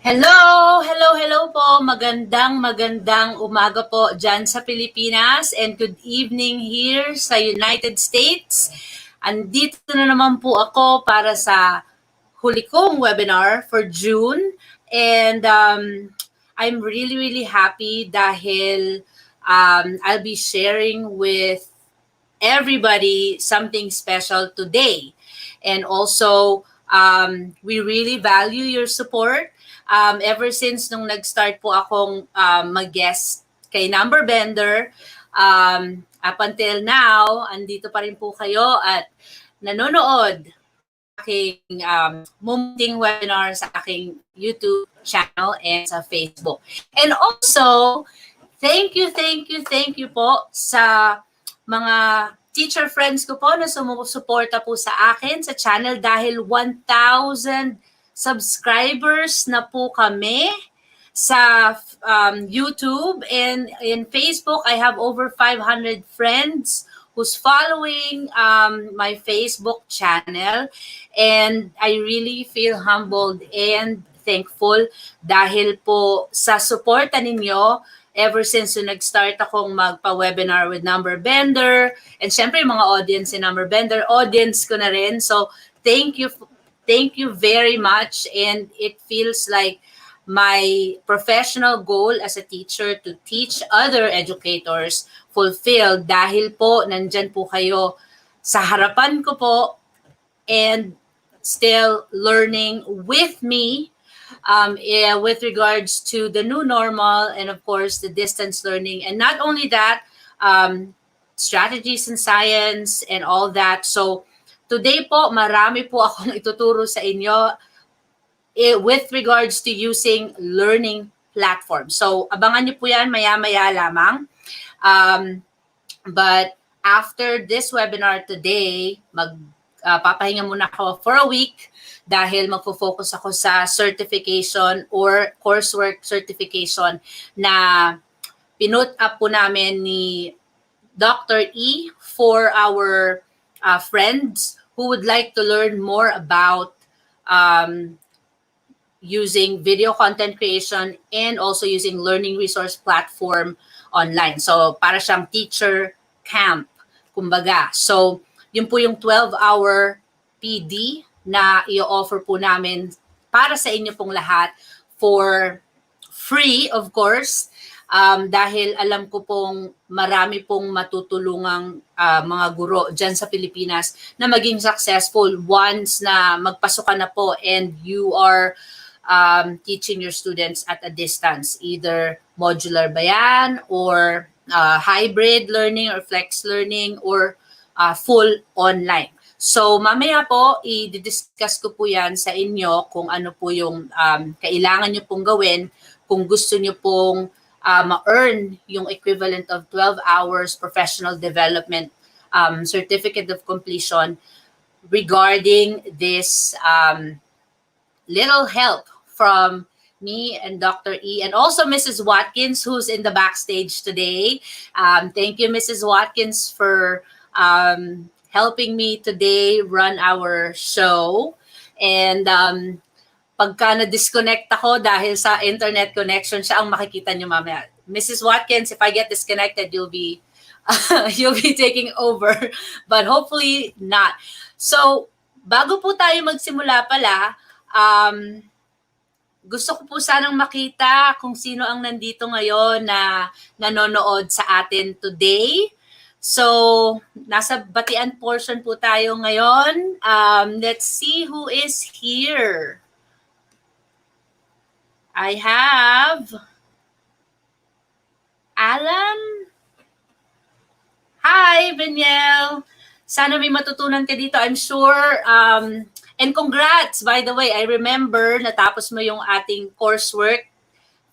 Hello po. Magandang umaga po dyan sa Pilipinas and good evening here sa United States. Andito na naman po ako para sa huli kong webinar for June and I'm really happy dahil I'll be sharing with everybody something special today. And also, we really value your support. Ever since nung nag-start po akong mag-guest kay Number Bender, up until now, andito pa rin po kayo at nanonood aking munting webinar sa aking YouTube channel and sa Facebook. And also, thank you po sa mga teacher friends ko po na sumusuporta po sa akin sa channel dahil 1,000 subscribers na po kami sa YouTube, and in Facebook I have over 500 friends who's following my Facebook channel, and I really feel humbled and thankful dahil po sa suporta ninyo ever since nag-start akong magpa-webinar with Number Bender, and syempre yung mga audience ni Number Bender, audience ko na rin. So thank you very much, and it feels like my professional goal as a teacher to teach other educators fulfilled dahil po nandyan po kayo sa harapan ko po and still learning with me with regards to the new normal and of course the distance learning, and not only that, strategies in science and all that. So today po, marami po akong ituturo sa inyo with regards to using learning platforms. So, abangan niyo po yan maya-maya lamang. But after this webinar today, papahinga muna ako for a week dahil magfo-focus ako sa certification or coursework certification na pinut up po namin ni Dr. E for our friends who would like to learn more about using video content creation and also using learning resource platform online. So para siyang teacher camp, kumbaga. So yun po yung 12-hour PD na i-offer po namin para sa inyo pong lahat for free, of course. Dahil alam ko pong marami pong matutulungang mga guro dyan sa Pilipinas na maging successful once na magpasok ka na po and you are teaching your students at a distance, either modular ba yan or hybrid learning or flex learning or full online. So mamaya po, i-discuss ko po yan sa inyo kung ano po yung kailangan nyo pong gawin kung gusto nyo pong ma-earn yung equivalent of 12 hours professional development certificate of completion regarding this little help from me and Dr. E and also Mrs. Watkins, who's in the backstage today. Thank you, Mrs. Watkins, for helping me today run our show. And pagka na-disconnect ako dahil sa internet connection, siya ang makikita nyo mamaya. Mrs. Watkins, if I get disconnected, you'll be taking over, but hopefully not. So, bago po tayo magsimula pala, gusto ko po sanang makita kung sino ang nandito ngayon na nanonood sa atin today. So, nasa batian portion po tayo ngayon. Let's see who is here. I have Alan. Hi, Beniel. Sana may matutunan ka dito, I'm sure. And congrats, by the way. I remember natapos mo yung ating coursework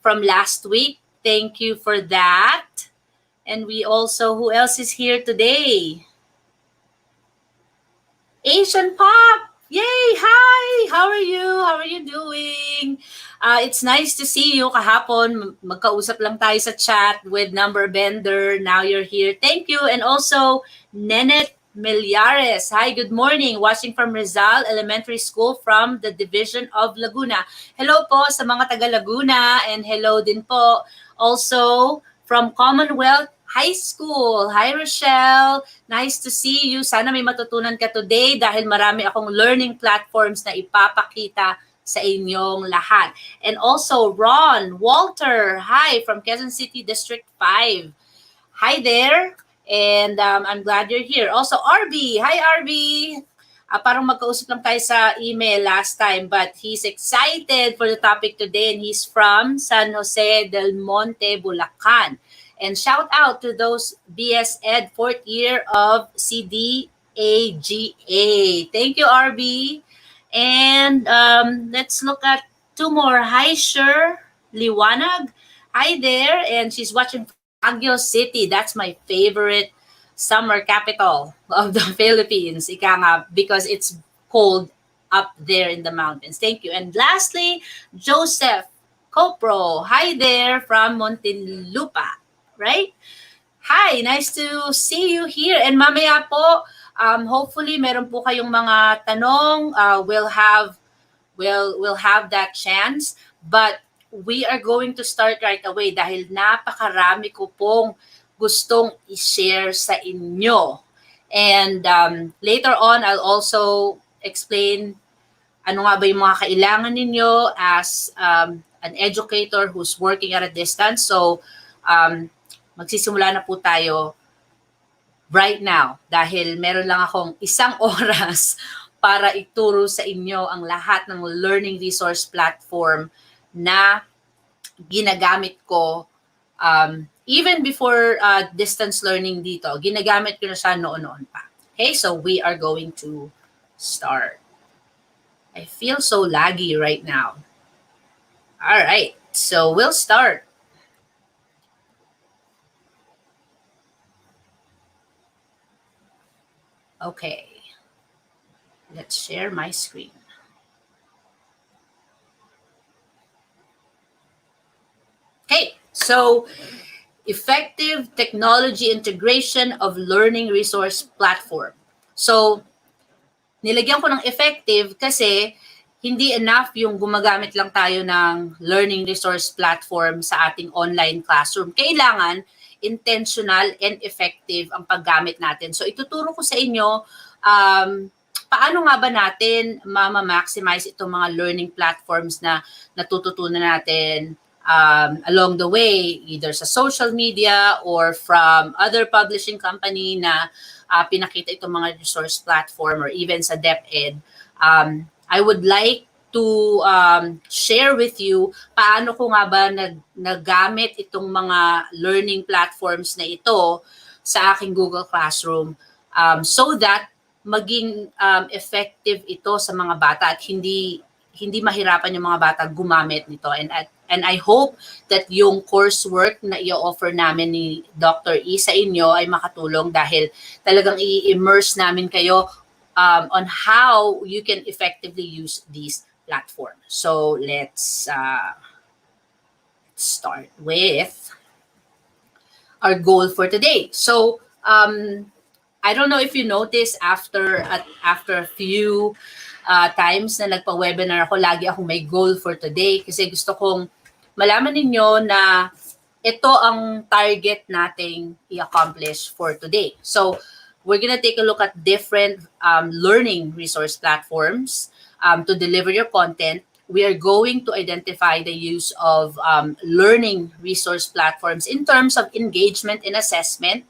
from last week. Thank you for that. And we also, who else is here today? Asian Pop. Yay! Hi! How are you? How are you doing? It's nice to see you. Kahapon, magkausap lang tayo sa chat with Number Bender. Now you're here. Thank you. And also, Nenet Millares. Hi, good morning. Watching from Rizal Elementary School from the Division of Laguna. Hello po sa mga taga Laguna and hello din po also from Commonwealth High School. Hi, Rochelle. Nice to see you. Sana may matutunan ka today dahil marami akong learning platforms na ipapakita sa inyong lahat. And also, Ron, Walter, hi, from Quezon City District 5. Hi there. And I'm glad you're here. Also, RB. Hi, RB. Parang magkausap lang tayo sa email last time, but he's excited for the topic today, and he's from San Jose del Monte, Bulacan. And shout out to those BS Ed 4th year of CDAGA. Thank you, RB. And let's look at two more. Hi, Sher Liwanag. Hi there. And she's watching Baguio City. That's my favorite summer capital of the Philippines. Ika nga, because it's cold up there in the mountains. Thank you. And lastly, Joseph Copro. Hi there from Muntinlupa. Right? Hi, nice to see you here. And mamaya po, hopefully meron po kayong mga tanong. We'll have that chance. But we are going to start right away dahil napakarami ko pong gustong i-share sa inyo. And later on, I'll also explain ano nga ba yung mga kailangan ninyo as an educator who's working at a distance. So, magsisimula na po tayo right now dahil meron lang akong isang oras para ituro sa inyo ang lahat ng learning resource platform na ginagamit ko even before distance learning dito. Ginagamit ko na siya noon-noon pa. Okay, so we are going to start. I feel so laggy right now. All right, so we'll start. Okay, let's share my screen. Okay, so effective technology integration of learning resource platform. So, nilagyan ko ng effective kasi hindi enough yung gumagamit lang tayo ng learning resource platform sa ating online classroom. Kailangan intentional and effective ang paggamit natin. So ituturo ko sa inyo paano nga ba natin ma-maximize itong mga learning platforms na natututunan natin along the way, either sa social media or from other publishing company na pinakita itong mga resource platform or even sa DepEd. I would like to share with you paano ko nga ba nagamit itong mga learning platforms na ito sa aking Google Classroom so that maging effective ito sa mga bata at hindi mahirapan yung mga bata gumamit nito. And I hope that yung coursework na i-offer namin ni Dr. E sa inyo ay makatulong dahil talagang i-immerse namin kayo on how you can effectively use these platform. So let's start with our goal for today. So I don't know if you noticed after a few times na nagpa-webinar ako, lagi akong may goal for today kasi gusto kong malaman ninyo na ito ang target nating i-accomplish for today. So we're gonna take a look at different learning resource platforms to deliver your content. We are going to identify the use of learning resource platforms in terms of engagement and assessment.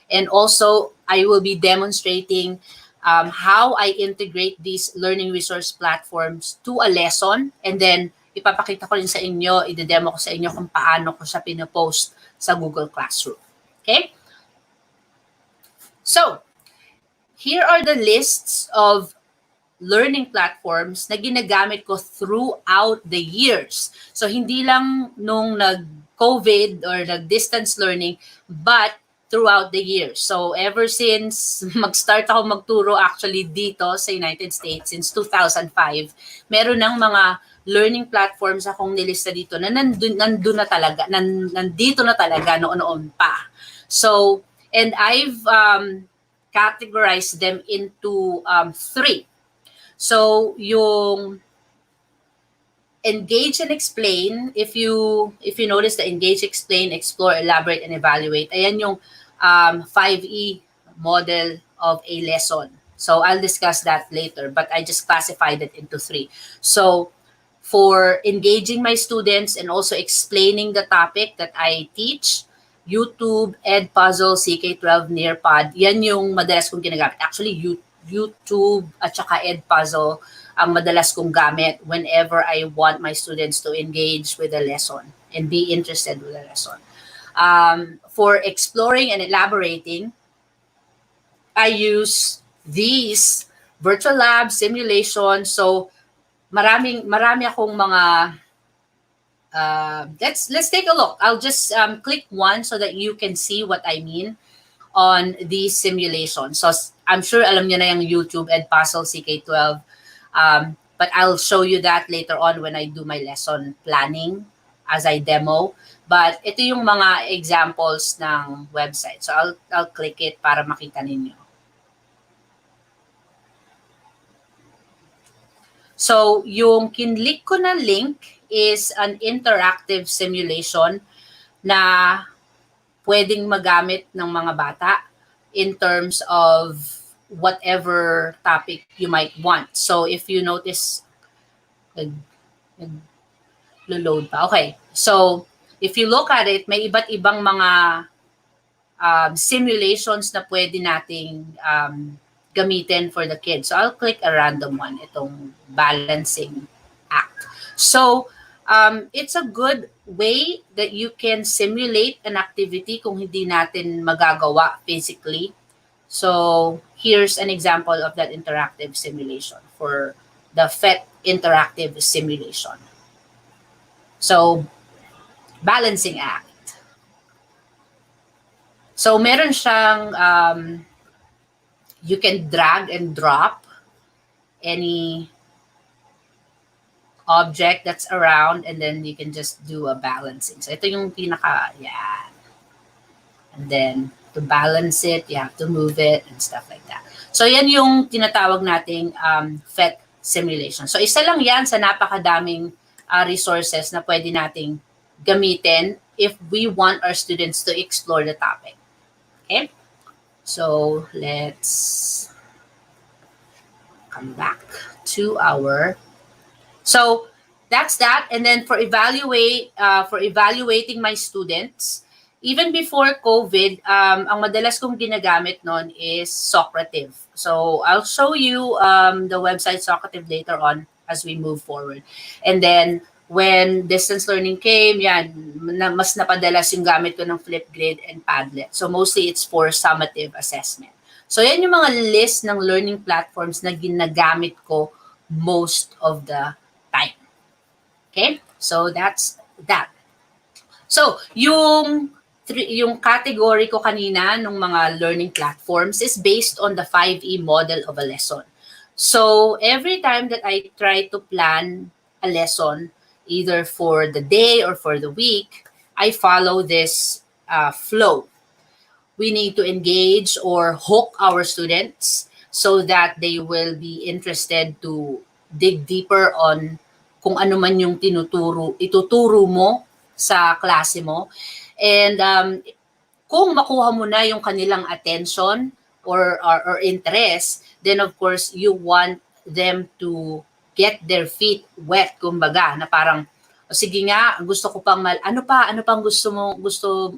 And also, I will be demonstrating how I integrate these learning resource platforms to a lesson. And then, ipapakita ko rin sa inyo, i-demo ko sa inyo kung paano ko siya pinopost sa Google Classroom. Okay? So, here are the lists of learning platforms na ginagamit ko throughout the years. So, hindi lang nung nag-COVID or nag-distance learning, but throughout the years. So, ever since mag-start ako magturo actually dito sa United States since 2005, meron ng mga learning platforms akong nilista dito na nandito na talaga noon pa. So, and I've categorize them into 3. So yung engage and explain, if you notice the engage, explain, explore, elaborate, and evaluate, ayan yung 5E model of a lesson. So I'll discuss that later, but I just classified it into 3. So for engaging my students and also explaining the topic that I teach, YouTube, EdPuzzle, K12, Nearpod, yan yung madalas kong ginagamit. Actually, YouTube at saka EdPuzzle ang madalas kong gamit whenever I want my students to engage with the lesson and be interested with the lesson. For exploring and elaborating, I use these virtual lab simulation. So marami akong mga let's take a look. I'll just click one so that you can see what I mean on these simulations. So I'm sure alam niyo na yung YouTube, EdPuzzle, K12. But I'll show you that later on when I do my lesson planning as I demo. But ito yung mga examples ng website. So I'll click it para makita ninyo. So yung kinlik ko na link is an interactive simulation na pwedeng magamit ng mga bata in terms of whatever topic you might want. So if you notice, nag-load pa. Okay. So if you look at it, may iba't ibang mga simulations na pwede nating gamitin for the kids. So I'll click a random one, itong balancing act. So it's a good way that you can simulate an activity kung hindi natin magagawa physically. So here's an example of that interactive simulation for the PhET interactive simulation. So balancing act. So meron siyang you can drag and drop any object that's around and then you can just do a balancing. So ito yung pinaka, yan. And then to balance it, you have to move it and stuff like that. So yan yung tinatawag nating PhET simulation. So isa lang yan sa napakadaming resources na pwede nating gamitin if we want our students to explore the topic. Okay? So let's come back to our, so that's that. And then for evaluating my students, even before COVID, ang madalas kong ginagamit nun is Socrative. So I'll show you the website Socrative later on as we move forward. And then when distance learning came, yan, mas napadalas yung gamit ko ng Flipgrid and Padlet. So mostly it's for summative assessment. So yan yung mga list ng learning platforms na ginagamit ko most of the time. Okay? So that's that. So yung category ko kanina ng mga learning platforms is based on the 5E model of a lesson. So every time that I try to plan a lesson, either for the day or for the week, I follow this flow. We need to engage or hook our students so that they will be interested to dig deeper on kung ano man yung ituturo mo sa klase mo. And kung makuha mo na yung kanilang attention or interest, then of course you want them to get their feet wet, kumbaga, na parang sige nga, gusto ko pang ano pang gusto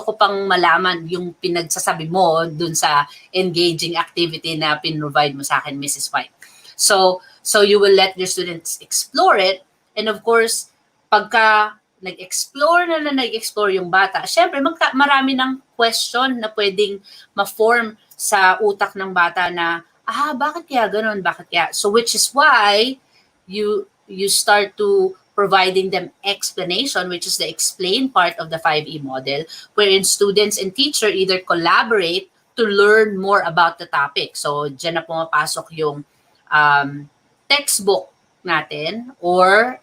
ko pang malaman yung pinagsasabi mo dun sa engaging activity na pinrovide mo sa akin, Mrs. White. So you will let your students explore it, and of course pagka nag-explore yung bata, syempre marami ng question na pwedeng ma-form sa utak ng bata na, bakit kaya ganun? Bakit kaya? So which is why you start to providing them explanation, which is the explain part of the 5E model, wherein students and teacher either collaborate to learn more about the topic. So dyan na pumapasok yung textbook natin or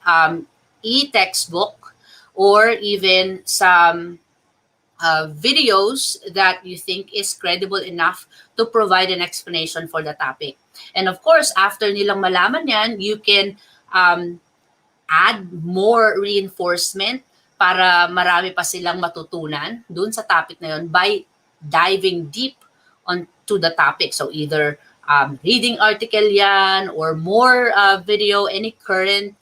e-textbook, or even some videos that you think is credible enough to provide an explanation for the topic. And of course, after nilang malaman yan, you can add more reinforcement para marami pa silang matutunan dun sa topic na yun by diving deep onto the topic. So either reading article yan or more video, any current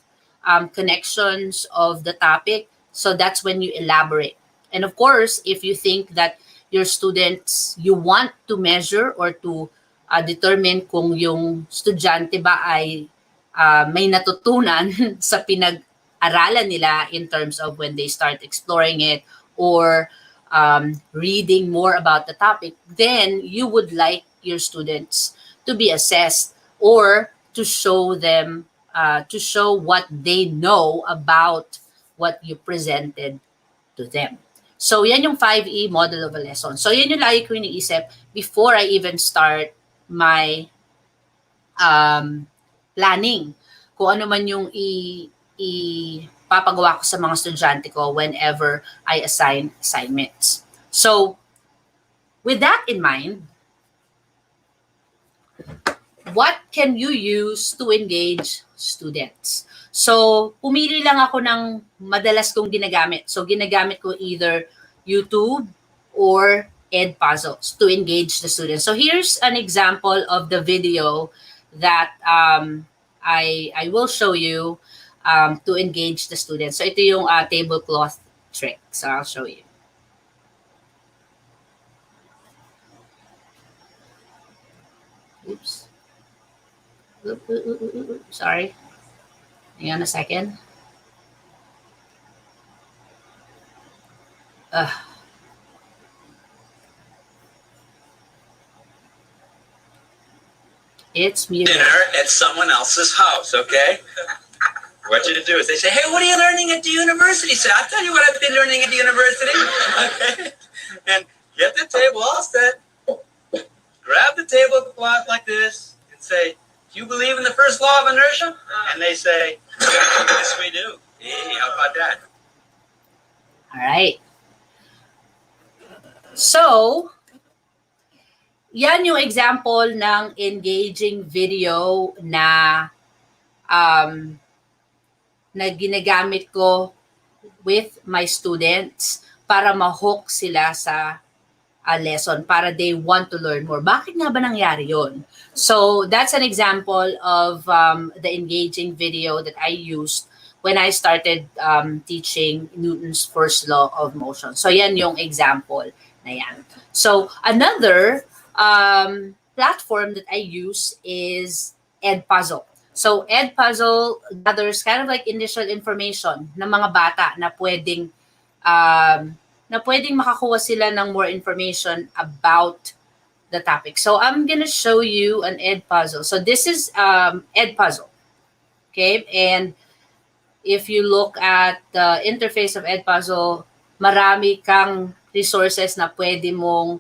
connections of the topic. So that's when you elaborate. And of course, if you think that your students, you want to measure or to determine kung yung estudyante ba ay may natutunan sa pinag-aralan nila in terms of when they start exploring it or reading more about the topic, then you would like your students to be assessed or to show them, to show what they know about what you presented to them. So, yan yung 5E model of a lesson. So, yan yung lagi ko iniisip before I even start my planning. Kung ano man yung ipapagawa ko sa mga estudyante ko whenever I assign assignments. So, with that in mind, what can you use to engage students? So, pumili lang ako ng madalas kong ginagamit. So, ginagamit ko either YouTube or EdPuzzle to engage the students. So, here's an example of the video that I will show you to engage the students. So, ito yung tablecloth trick. So, I'll show you. Oops. Sorry. Hang on a second. It's muted. Dinner at someone else's house, okay? What you to do is they say, hey, what are you learning at the university? Say, I'll tell you what I've been learning at the university. Okay? And get the table all set. Grab the tablecloth like this and say, do you believe in the first law of inertia? And they say, yes, we do. Hey, how about that? All right. So, yan yung example ng engaging video na na ginagamit ko with my students para ma-hook sila sa lesson, para they want to learn more. Bakit nga ba nangyari yun? So that's an example of the engaging video that I used when I started teaching Newton's first law of motion. So yan yung example na yan. So another platform that I use is EdPuzzle. So EdPuzzle gathers kind of like initial information ng mga bata na pwedeng makakuha sila ng more information about the topic. So I'm gonna show you an EdPuzzle. So this is EdPuzzle. Okay, and if you look at the interface of EdPuzzle, marami kang resources na pwede mong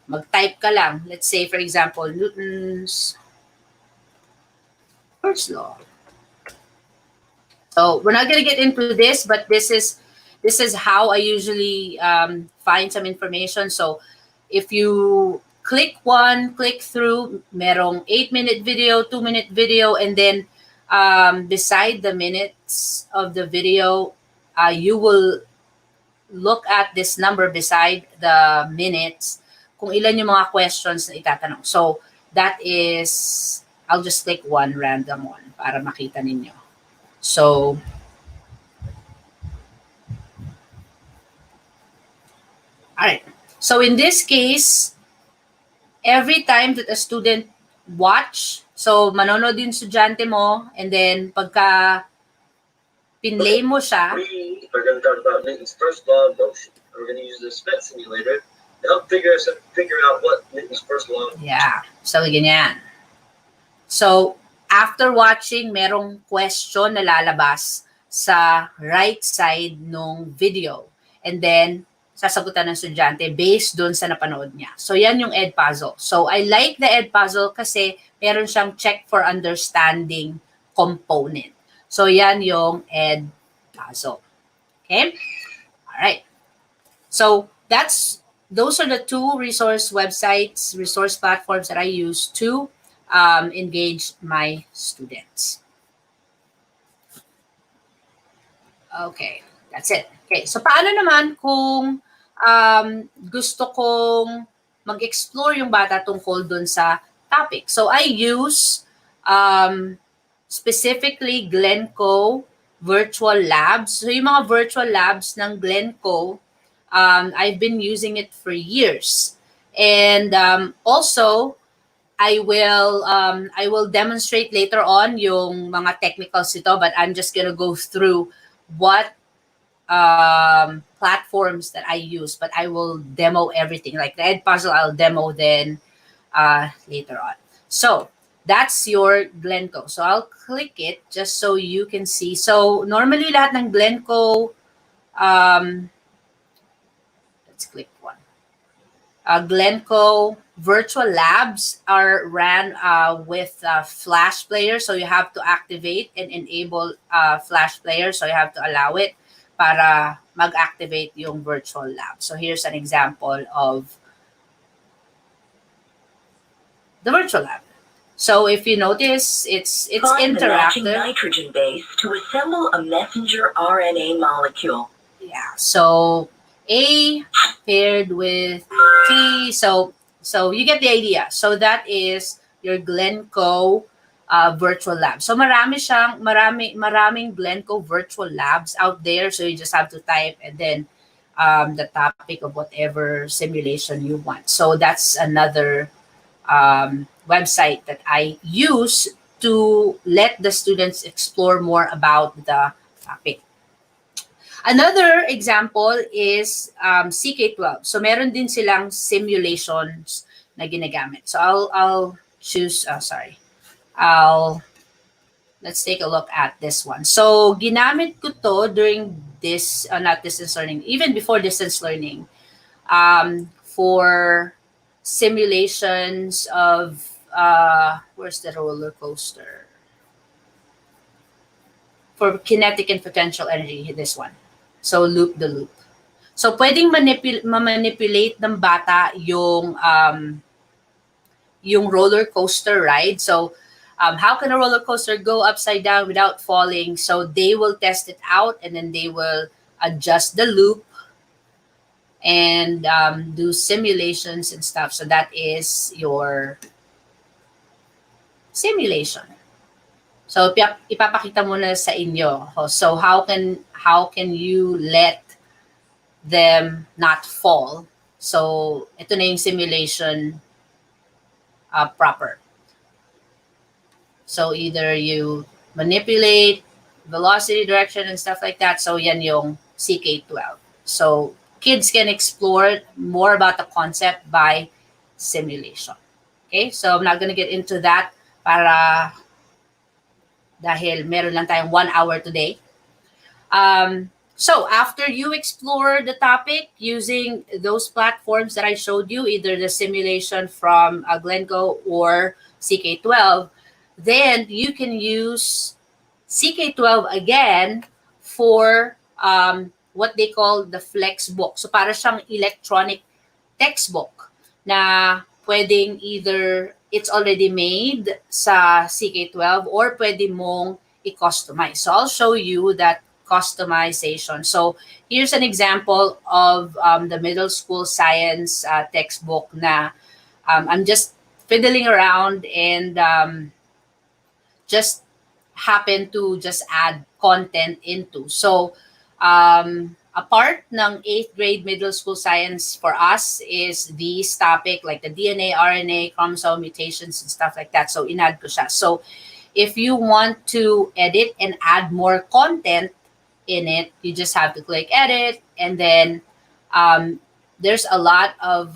mag-type ka lang. Let's say, for example, Newton's first law. So we're not going to get into this, but this is how I usually find some information. So if you click through, merong 8-minute video, 2-minute video, and then beside the minutes of the video, you will look at this number beside the minutes kung ilan yung mga questions na itatanong. So that is, I'll just click one random one para makita ninyo. So alright. So in this case, every time that a student watch, so manonood yung estudyante mo, and then pagka pinlay mo siya, we're going to talk about Newton's first law of motion. We're going to use the spin simulator to help figure out what Newton's first law of motion. Yeah. So ganyan. So after watching, merong question na lalabas sa right side nung video. And then sasagutan ng estudyante based dun sa napanood niya. So yan yung EdPuzzle. So I like the EdPuzzle kasi meron siyang check for understanding component. So yan yung EdPuzzle. Okay? Alright. So those are the two resource websites, resource platforms that I use to engage my students. Okay, that's it. Okay, so paano naman kung gusto kong mag-explore yung bata tungkol dun sa topic? So I use specifically Glencoe virtual labs. So yung mga virtual labs ng Glencoe, I've been using it for years. And also, I will demonstrate later on yung mga technicals ito, but I'm just gonna go through what platforms that I use, but I will demo everything. Like the EdPuzzle, I'll demo then later on. So that's your Glencoe. So I'll click it just so you can see. So normally lahat ng Glencoe, let's click one. Glencoe virtual labs are ran with Flash Player. So you have to activate and enable Flash Player. So you have to allow it para mag-activate yung virtual lab. So here's an example of the virtual lab. So if you notice, it's Find the matching interactive. nitrogen base to assemble a messenger RNA molecule. Yeah. So A paired with T. So you get the idea. So that is your Glencoe virtual lab. So maraming Glencoe virtual labs out there. So you just have to type and then the topic of whatever simulation you want. So that's another website that I use to let the students explore more about the topic. Another example is CK12. So meron din silang simulations na ginagamit. So I'll choose, let's take a look at this one. So ginamit ko to during this, not distance learning, even before distance learning, for simulations of, where's the roller coaster? For kinetic and potential energy, this one. So loop the loop. So pwedeng manipulate ng bata yung roller coaster ride. So how can a roller coaster go upside down without falling? So they will test it out and then they will adjust the loop and do simulations and stuff. So that is your simulation. So ipapakita muna sa inyo. So how can you let them not fall? So ito na yung simulation proper. So either you manipulate velocity, direction, and stuff like that. So yan yung CK12. So kids can explore more about the concept by simulation. Okay, so I'm not gonna get into that para dahil meron lang tayong 1 hour today. So after you explore the topic using those platforms that I showed you, either the simulation from Glencoe or CK12, then you can use CK12 again for what they call the Flexbook. So para siyang electronic textbook na pwedeng either it's already made sa CK12 or pwede mong i-customize. So I'll show you that customization. So here's an example of the middle school science textbook na I'm just fiddling around and just happen to just add content into. So a part ng 8th grade middle school science for us is these topic like the DNA, RNA, chromosome mutations and stuff like that. So in-add ko siya. So if you want to edit and add more content in it, you just have to click edit and then there's a lot of,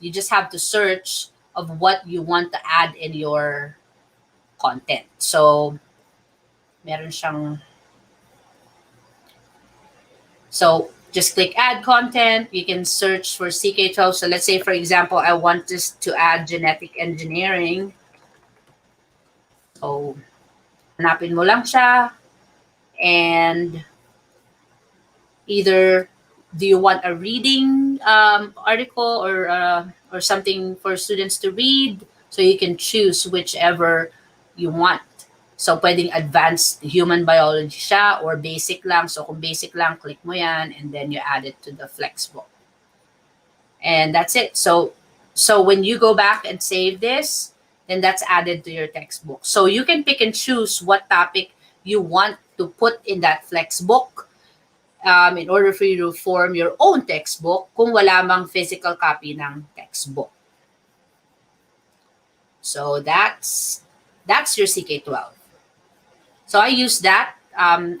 you just have to search of what you want to add in your content. So meron siyang, so just click add content. You can search for CK12. So let's say, for example, I want this to add genetic engineering. So hanapin mo lang siya and either Do you want a reading article or something for students to read? So you can choose whichever you want. So pwedeng advanced human biology siya or basic lang. So kung basic lang, click mo yan and then you add it to the Flexbook. And that's it. So when you go back and save this, then that's added to your textbook. So you can pick and choose what topic you want to put in that Flexbook in order for you to form your own textbook kung wala mang physical copy ng textbook. So that's your CK12. So I use that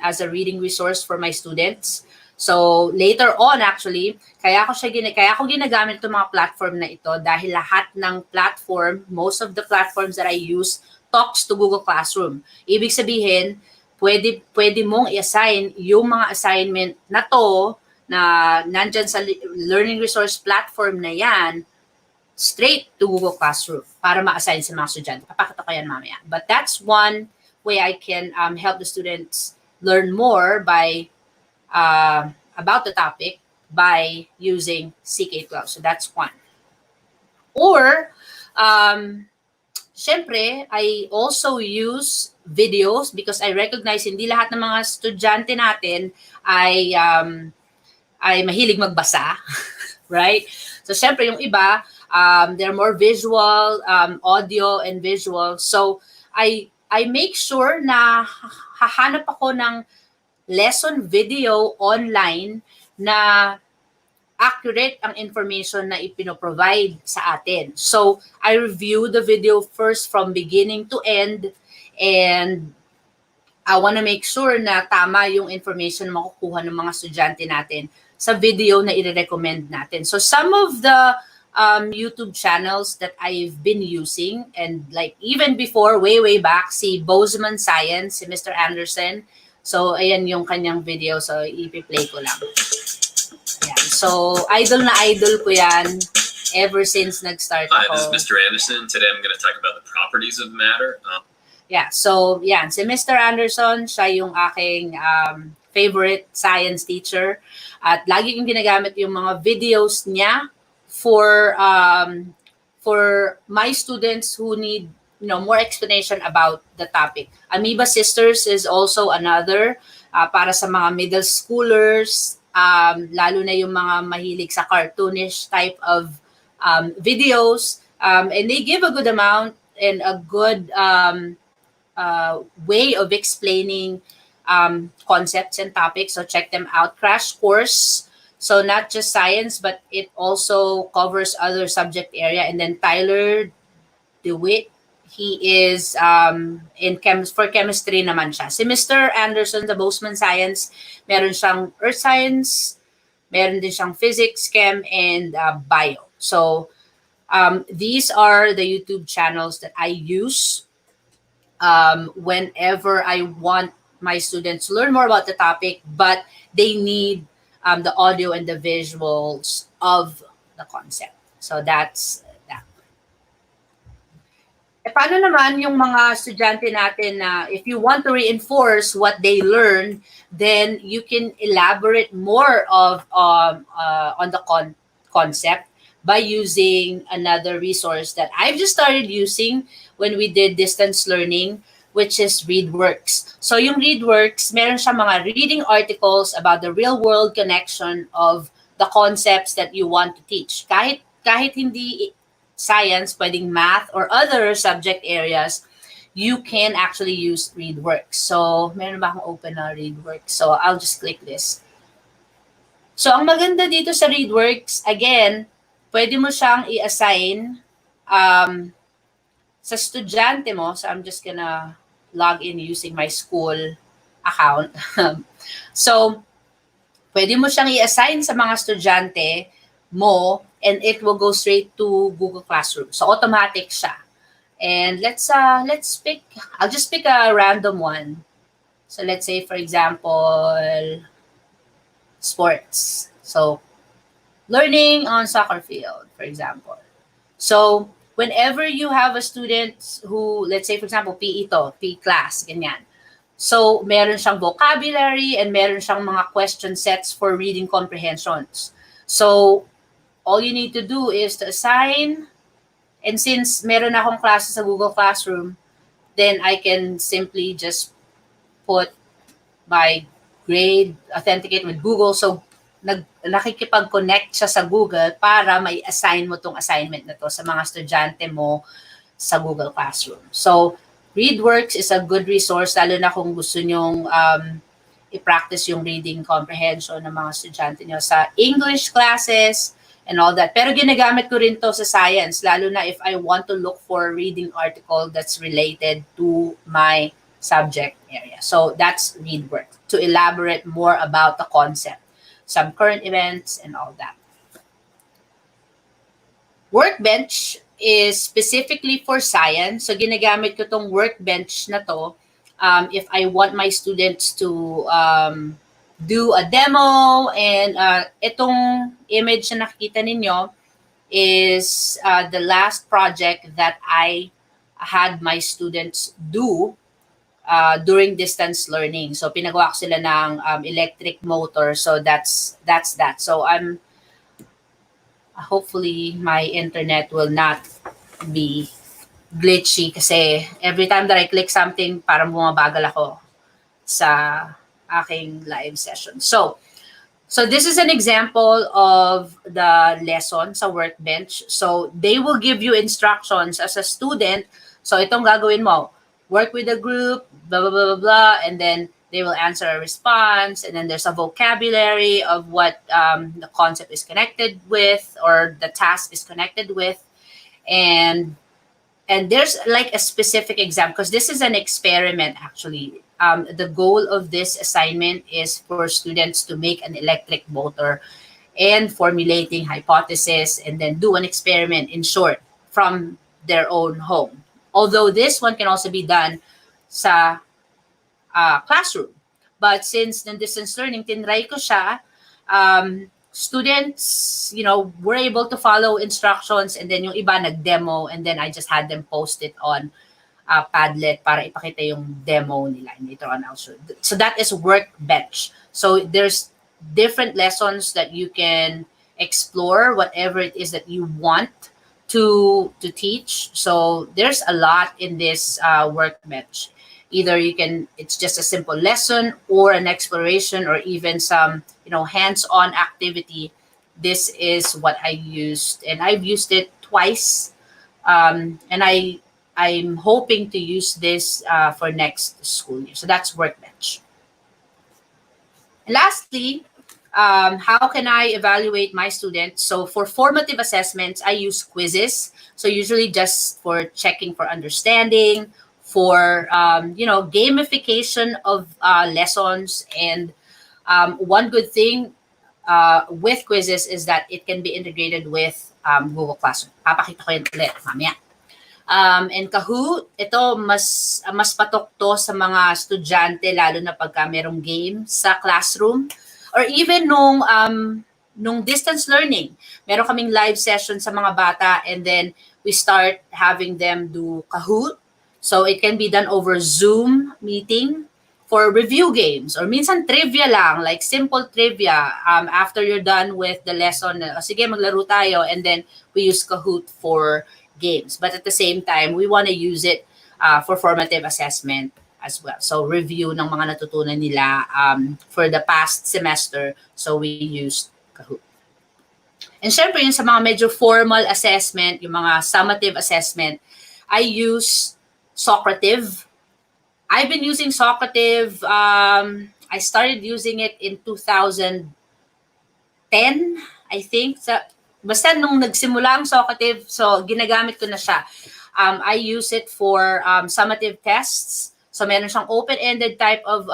as a reading resource for my students. So later on actually, kaya ko ginagamit itong mga platform na ito dahil lahat ng platform, most of the platforms that I use talks to Google Classroom. Ibig sabihin, pwede mong i-assign yung mga assignment na to na nandyan sa learning resource platform na yan straight to Google Classroom para ma-assign sa mga estudyante. Papakita ko yan mamaya. But that's one way I can help the students learn more by about the topic by using CK12. So that's one. Or, syempre, I also use videos because I recognize hindi lahat ng mga estudyante natin ay mahilig magbasa, right? So syempre yung iba, they're more visual, audio and visual. So I make sure na hahanap ako ng lesson video online na accurate ang information na ipino-provide sa atin. So, I review the video first from beginning to end and I want to make sure na tama yung information na makukuha ng mga estudyante natin sa video na i-recommend natin. So, some of the YouTube channels that I've been using and like even before, way back, si Bozeman Science, si Mr. Anderson. So, ayan yung kanyang video. So, ipi-play ko lang. Ayan. So, idol ko yan ever since nag-start ako. Hi, this is Mr. Anderson. Today I'm going to talk about the properties of matter. Yeah, so yan. Si Mr. Anderson, siya yung aking favorite science teacher. At lagi kong ginagamit yung mga videos niya for my students who need more explanation about the topic. Amoeba Sisters is also another para sa mga middle schoolers, lalo na yung mga mahilig sa cartoonish type of videos. And they give a good amount and a good way of explaining concepts and topics. So check them out. Crash Course. So not just science, but it also covers other subject area. And then Tyler DeWitt, he is for chemistry naman siya. Si Mr. Anderson, the Bozeman Science, meron siyang earth science, meron din siyang physics, chem, and bio. So these are the YouTube channels that I use whenever I want my students to learn more about the topic, but they need the audio and the visuals of the concept. So that's that. E paano naman yung mga estudyante natin na if you want to reinforce what they learn, then you can elaborate more of on the concept by using another resource that I've just started using when we did distance learning, which is ReadWorks. So yung ReadWorks, meron siya mga reading articles about the real-world connection of the concepts that you want to teach. Kahit hindi science, pwedeng math or other subject areas, you can actually use ReadWorks. So, meron ba akong open na ReadWorks? So, I'll just click this. So, ang maganda dito sa ReadWorks, again, pwede mo siyang i-assign sa estudyante mo. So, I'm just gonna log in using my school account. So, pwede mo siyang i-assign sa mga estudyante mo and it will go straight to Google Classroom. So, automatic siya. And let's pick, I'll just pick a random one. So, let's say, for example, sports. So, learning on soccer field, for example. So, whenever you have a student who, let's say, for example, PE class, ganyan. So, meron siyang vocabulary and meron siyang mga question sets for reading comprehensions. So, all you need to do is to assign, and since meron akong klase sa Google Classroom, then I can simply just put my grade, authenticate with Google. So, nakikipag-connect siya sa Google para may assign mo tong assignment na to sa mga estudyante mo sa Google Classroom. So, ReadWorks is a good resource, lalo na kung gusto nyong i-practice yung reading comprehension ng mga estudyante nyo sa English classes and all that. Pero ginagamit ko rin to sa science, lalo na if I want to look for a reading article that's related to my subject area. So that's ReadWorks, to elaborate more about the concept, some current events and all that. Workbench is specifically for science. So ginagamit ko tong Workbench na to if I want my students to do a demo. And itong image na nakikita ninyo is the last project that I had my students do during distance learning. So pinagawa ko sila ng electric motor. So that's that. So hopefully my internet will not be glitchy kasi every time that I click something, parang bumabagal ako sa aking live session. So this is an example of the lesson sa Workbench. So they will give you instructions as a student. So itong gagawin mo, work with a group, blah, blah, blah, blah, blah, and then they will answer a response, and then there's a vocabulary of what the concept is connected with or the task is connected with. And there's like a specific exam because this is an experiment actually. The goal of this assignment is for students to make an electric motor and formulating hypothesis and then do an experiment, in short, from their own home. Although this one can also be done sa classroom. But since the distance learning, tinry ko siya, students, were able to follow instructions, and then yung iba nag-demo, and then I just had them post it on Padlet para ipakita yung demo nila. And later on also. So that is Workbench. So there's different lessons that you can explore, whatever it is that you want to teach. So there's a lot in this Workbench. Either it's just a simple lesson or an exploration or even some, hands-on activity. This is what I used, and I've used it twice. And I'm hoping to use this for next school year. So that's Workbench. And lastly, how can I evaluate my students? So for formative assessments, I use quizzes. So usually just for checking for understanding, for gamification of lessons. And one good thing with quizzes is that it can be integrated with Google Classroom. Papakita ko yun ulit mamaya. And Kahoot, ito mas patok to sa mga estudyante, lalo na pagka merong game sa classroom or even nung distance learning. Meron kaming live session sa mga bata, and then we start having them do Kahoot. So it can be done over Zoom meeting for review games or minsan trivia lang, like simple trivia after you're done with the lesson. Sige, maglaro tayo, and then we use Kahoot for games. But at the same time, we want to use it for formative assessment as well. So review ng mga natutunan nila for the past semester. So we used Kahoot. And syempre, yung sa mga medyo formal assessment, yung mga summative assessment, I use Socrative. I've been using Socrative. I started using it in 2010, I think. Basta nung nagsimula ang Socrative, so ginagamit ko na siya. I use it for summative tests. So meron siyang open-ended type of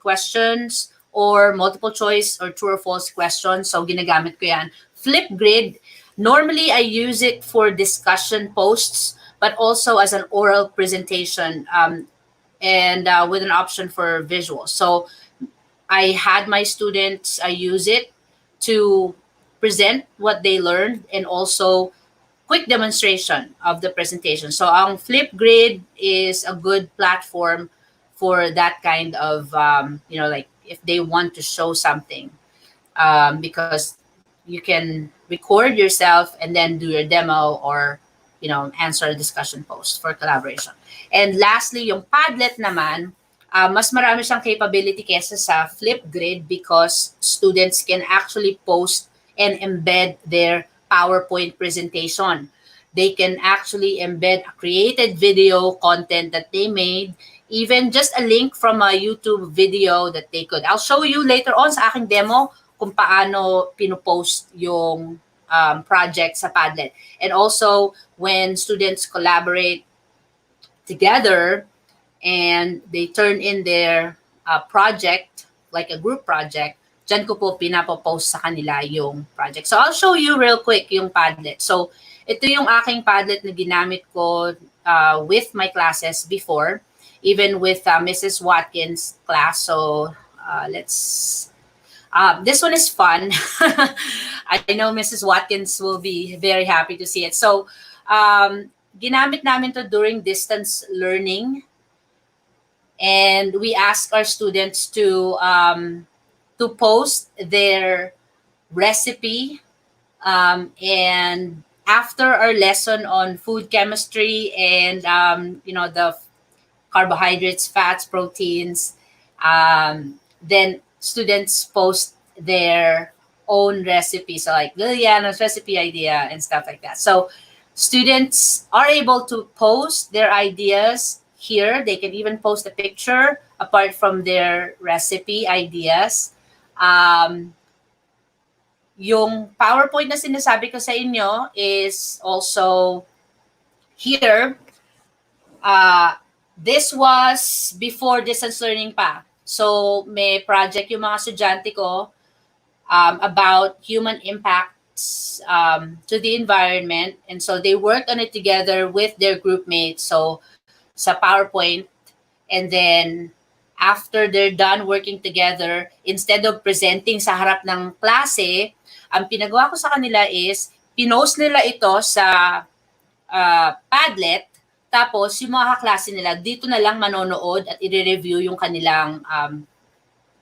questions or multiple choice or true or false questions. So ginagamit ko yan. Flipgrid, normally I use it for discussion posts, but also as an oral presentation and with an option for visual. So I had my students use it to present what they learned and also quick demonstration of the presentation. So ang Flipgrid is a good platform for that kind of, like if they want to show something, because you can record yourself and then do your demo or, answer a discussion post for collaboration. And lastly, yung Padlet naman, mas marami siyang capability kesa sa Flipgrid because students can actually post and embed their PowerPoint presentation. They can actually embed a created video content that they made, even just a link from a YouTube video that they could. I'll show you later on sa aking demo kung paano pinopost yung project sa Padlet. And also, when students collaborate together and they turn in their project, like a group project, dyan ko po pinapopost sa kanila yung project. So, I'll show you real quick yung Padlet. So, ito yung aking Padlet na ginamit ko with my classes before, even with Mrs. Watkins' class. So, this one is fun. I know Mrs. Watkins will be very happy to see it. So, ginamit namin to during distance learning. And we ask our students to post their recipe. And after our lesson on food chemistry and, the carbohydrates, fats, proteins, then students post their own recipes, so like Liliana's recipe idea and stuff like that. So students are able to post their ideas here. They can even post a picture apart from their recipe ideas. Yung PowerPoint na sinasabi ko sa inyo is also here. This was before distance learning pa. So, may project yung mga estudyante ko about human impacts to the environment. And so, they worked on it together with their group mates. So, sa PowerPoint. And then, after they're done working together, instead of presenting sa harap ng klase, ang pinagawa ko sa kanila is, pinost nila ito sa Padlet. Tapos, yung mga kaklase nila, dito na lang manonood at i-review yung kanilang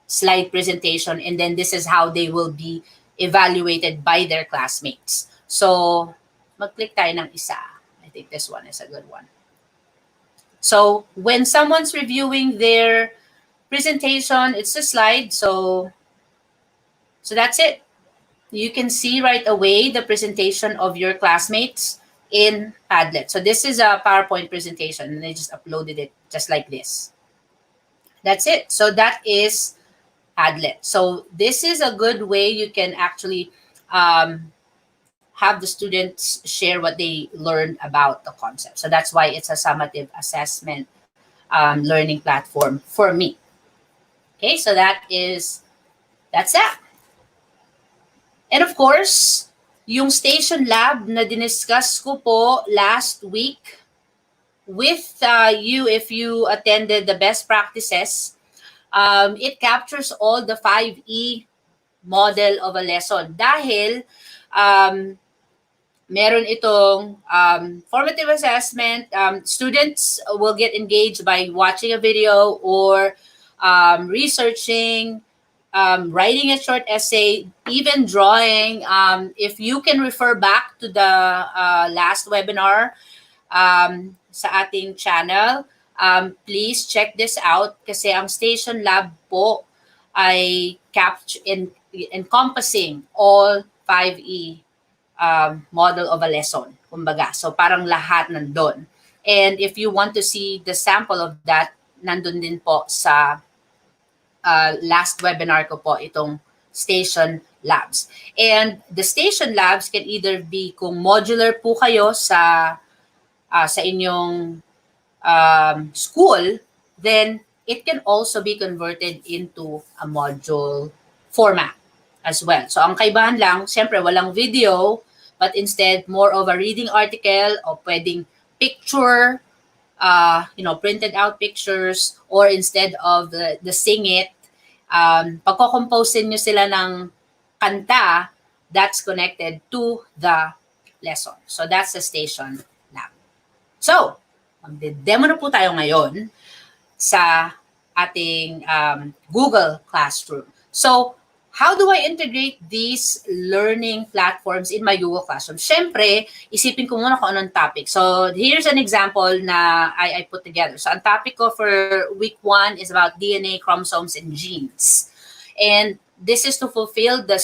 slide presentation. And then, this is how they will be evaluated by their classmates. So, mag-click tayo ng isa. I think this one is a good one. So, when someone's reviewing their presentation, it's a slide. So that's it. You can see right away the presentation of your classmates in Padlet. So this is a PowerPoint presentation, and I just uploaded it just like this. That's it. So that is Padlet. So this is a good way you can actually have the students share what they learned about the concept. So that's why it's a summative assessment learning platform for me. Okay, so that's that. And of course, yung station lab na diniscuss ko po last week with you, if you attended the best practices, it captures all the 5E model of a lesson. Dahil meron itong formative assessment, students will get engaged by watching a video or researching, writing a short essay, even drawing. If you can refer back to the last webinar sa ating channel, please check this out kasi ang station lab po ay encompassing all 5E model of a lesson, kumbaga. So parang lahat nandun. And if you want to see the sample of that, nandun din po sa last webinar ko po, itong station labs. And the station labs can either be, kung modular po kayo sa inyong school, then it can also be converted into a module format as well. So ang kaibahan lang, siyempre walang video, but instead more of a reading article o pwedeng picture, printed out pictures, or instead of the sing it, pagko-compose nyo sila ng kanta that's connected to the lesson. So that's the station lab. So, magde-demo na po tayo ngayon sa ating Google Classroom. So, how do I integrate these learning platforms in my Google Classroom? Siyempre, isipin ko muna kung anong topic. So, here's an example na I put together. So, ang topic ko for week 1 is about DNA, chromosomes, and genes. And this is to fulfill the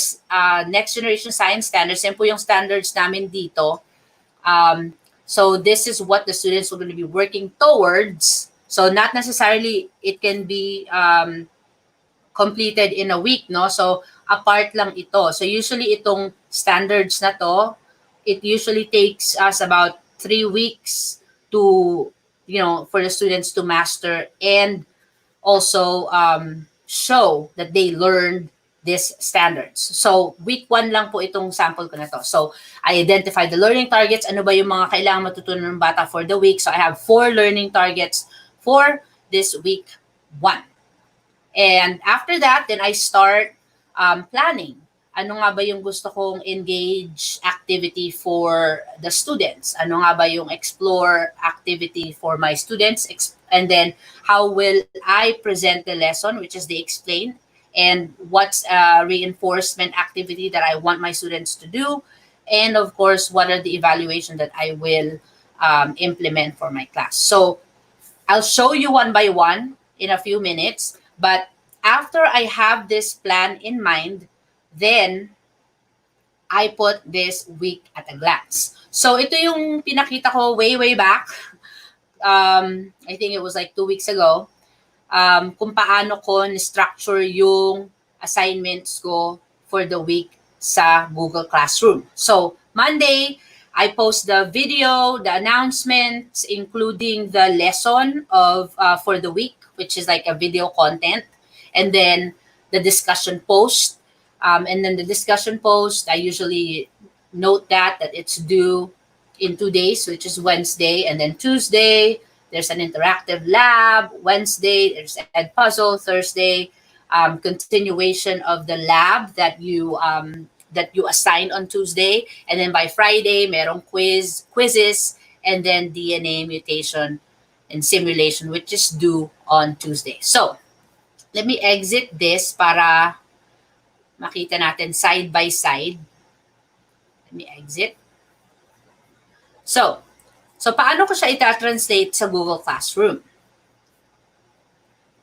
next generation science standards. Yan po yung standards namin dito. So, this is what the students are going to be working towards. So, not necessarily it can be completed in a week, no? So, apart lang ito. So, usually itong standards na to, it usually takes us about 3 weeks to, for the students to master and also show that they learned these standards. So, week 1 lang po itong sample ko na to. So, I identified the learning targets. Ano ba yung mga kailangan matutunan ng bata for the week? So, I have 4 learning targets for this week 1. And after that, then I start planning. Ano nga ba yung gusto kong engage activity for the students? Ano nga ba yung explore activity for my students? And then, how will I present the lesson, which is the explain? And what's a reinforcement activity that I want my students to do? And of course, what are the evaluation that I will implement for my class? So, I'll show you one by one in a few minutes. But after I have this plan in mind, then I put this week at a glance. So ito yung pinakita ko way back. I think it was like 2 weeks ago. Kung paano ko structure yung assignments ko for the week sa Google Classroom. So Monday, I post the video, the announcements, including the lesson of for the week, which is like a video content, and then the discussion post. And then the discussion post, I usually note that it's due in 2 days, which is Wednesday, and then Tuesday, there's an interactive lab. Wednesday, there's EdPuzzle. Thursday, continuation of the lab that you assign on Tuesday, and then by Friday, merong quizzes, and then DNA mutation and simulation, which is due on Tuesday. So, let me exit this para makita natin side by side. Let me exit. So paano ko siya ita-translate sa Google Classroom?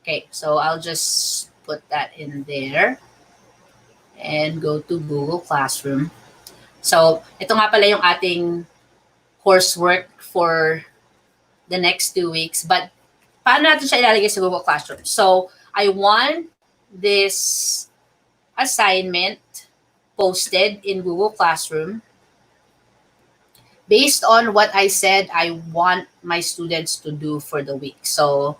Okay, so I'll just put that in there and go to Google Classroom. So, ito nga pala yung ating coursework for the next 2 weeks. But, paano natin siya ilalagay sa Google Classroom? So, I want this assignment posted in Google Classroom based on what I said I want my students to do for the week. So,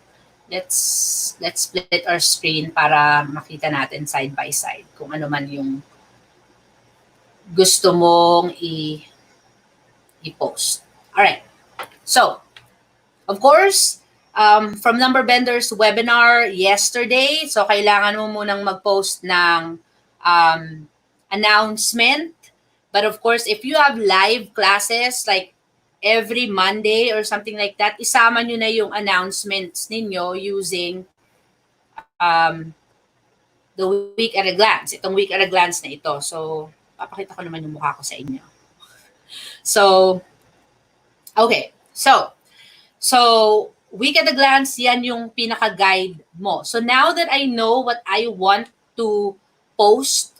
let's split our screen para makita natin side by side kung ano man yung gusto mong i-post. Alright. So, of course, from Number Benders webinar yesterday, so kailangan mo munang mag-post ng announcement. But of course, if you have live classes like every Monday or something like that, isama nyo na yung announcements ninyo using the week at a glance. Itong week at a glance na ito. So, papakita ko naman yung mukha ko sa inyo. So, okay. So, week at a glance, yan yung pinaka-guide mo. So, now that I know what I want to post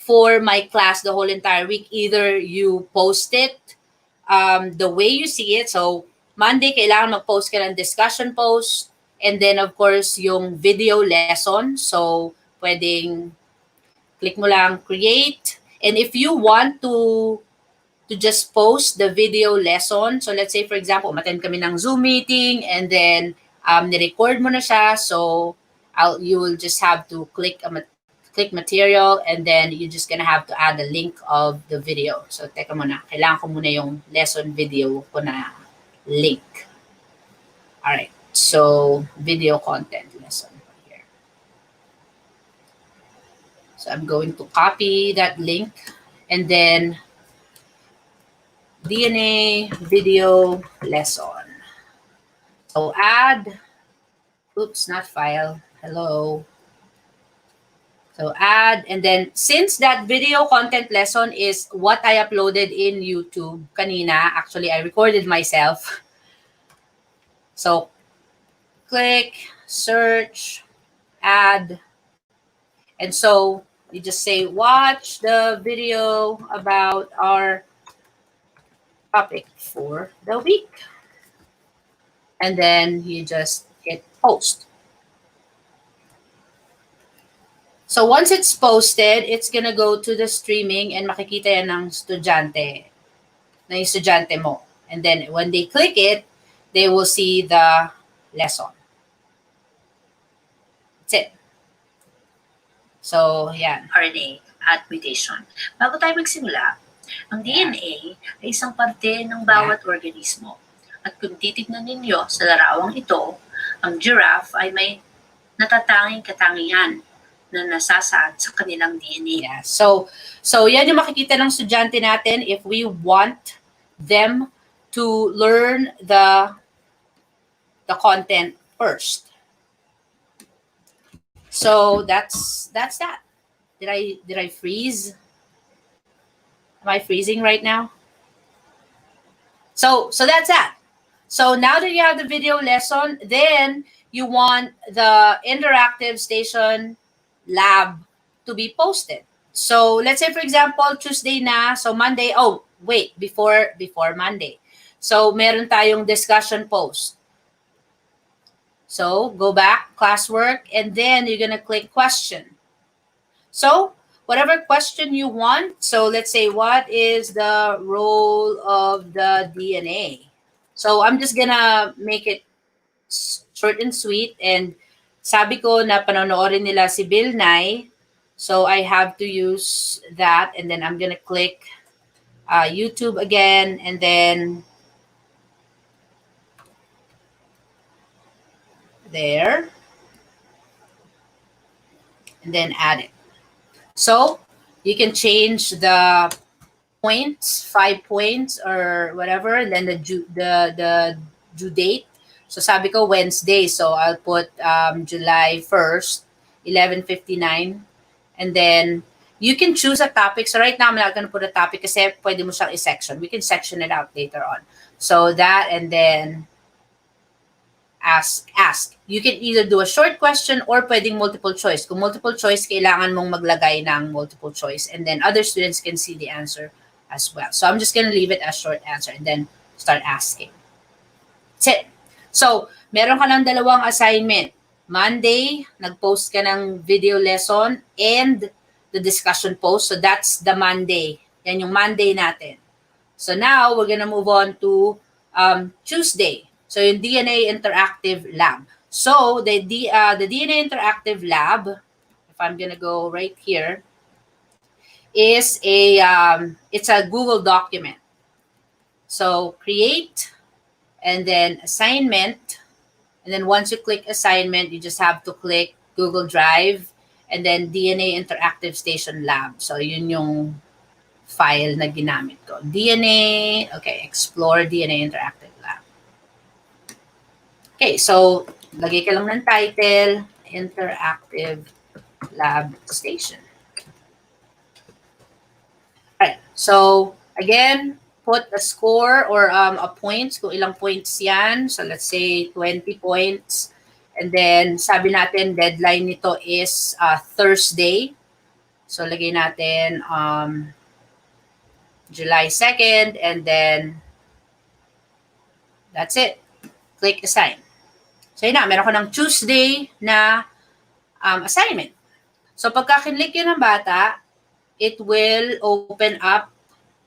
for my class the whole entire week, either you post it the way you see it. So, Monday, kailangan mag-post ka ng discussion post. And then, of course, yung video lesson. So, pwedeng click mo lang, create. And if you want to just post the video lesson, so let's say, for example, umattend kami ng Zoom meeting and then ni-record mo na siya. So, you will just have to click material, and then you're just gonna have to add a link of the video. So, teka muna. Kailangan ko muna yung lesson video ko na link. Alright. So, video content lesson here. So, I'm going to copy that link, and then DNA video lesson. So, add Oops, not file. Hello. So add, and then since that video content lesson is what I uploaded in YouTube kanina, actually I recorded myself. So click, search, add, and so you just say, watch the video about our topic for the week. And then you just hit post. So once it's posted, it's gonna go to the streaming and makikita yan ng estudyante mo. And then when they click it, they will see the lesson. That's it. So, yan. RNA at mutation. Bago tayo magsimula, ang DNA ay isang parte ng bawat organismo. At kung titignan ninyo sa larawang ito, ang giraffe ay may natatanging katangian na nasasaad sa kanilang DNA. Yeah. So yan yung makikita ng estudyante natin if we want them to learn the content first. So that's that. Did I freeze? Am I freezing right now? So that's that. So now that you have the video lesson, then you want the interactive station lab to be posted. So let's say for example Tuesday na, so Monday, oh wait, before Monday. So meron tayong discussion post. So go back, classwork, and then you're gonna click question. So whatever question you want, so let's say what is the role of the DNA? So I'm just gonna make it short and sweet, and sabi ko na panonoodin nila si Bill Nye, so I have to use that, and then I'm gonna click YouTube again, and then there, and then add it. So you can change the points, 5 points or whatever, and then the due date. So sabi ko Wednesday, so I'll put July 1st, 11:59, and then you can choose a topic. So right now I'm not going to put a topic kasi pwede mo siyang i-section. We can section it out later on. So that, and then ask. You can either do a short question or pwedeng multiple choice. Kung multiple choice, kailangan mong maglagay ng multiple choice, and then other students can see the answer as well. So I'm just going to leave it as short answer and then start asking. That's it. So, meron ka ng dalawang assignment. Monday, nag-post ka ng video lesson and the discussion post. So that's the Monday. Yan yung Monday natin. So now, we're gonna move on to Tuesday. So yung DNA Interactive Lab. So the DNA Interactive Lab, if I'm gonna go right here, is it's a Google document. So create, and then assignment, and then once you click assignment, you just have to click Google Drive, and then DNA Interactive Station Lab. So yun yung file na ginamit ko. DNA, okay, explore DNA Interactive Lab. Okay, so lagay ka lang ng title, Interactive Lab Station. Alright, so again, put a score or a points, kung ilang points yan. So let's say 20 points. And then sabi natin deadline nito is Thursday. So lagay natin July 2nd, and then that's it. Click assign. So yun na, meron ko ng Tuesday na assignment. So pagka kinlik yun ng bata, it will open up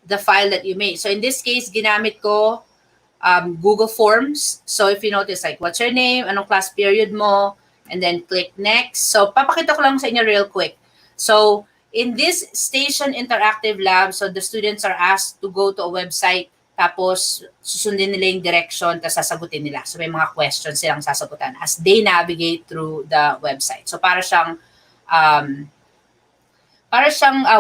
the file that you made. So in this case, ginamit ko Google Forms. So if you notice, like, what's your name, anong class period mo, and then click next. So papakita ko lang sa inyo real quick. So in this Station Interactive Lab, so the students are asked to go to a website, tapos susundin nila yung direction, tapos sasagutin nila. So may mga questions silang sasagutan as they navigate through the website. So para siyang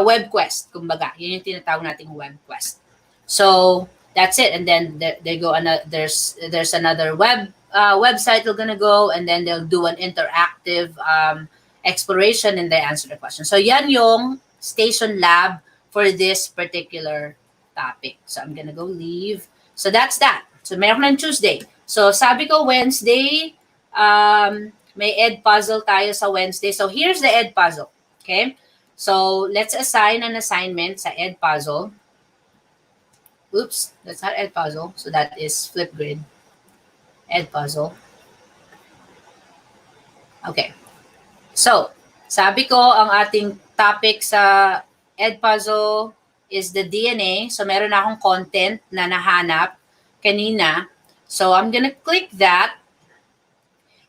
web quest, kumbaga. Yun yung tinatawag nating web quest. So that's it, and then they go there's another web website they're gonna go, and then they'll do an interactive exploration and they answer the question. So yan yung station lab for this particular topic. So I'm gonna go leave. So that's that. So meron ng Tuesday. So sabi ko Wednesday, may EdPuzzle tayo sa Wednesday. So here's the EdPuzzle. Okay? So let's assign an assignment sa EdPuzzle. Oops, that's not EdPuzzle. So that is Flipgrid. EdPuzzle. Okay. So, sabi ko ang ating topic sa EdPuzzle is the DNA. So, meron na akong content na nahanap kanina. So, I'm gonna click that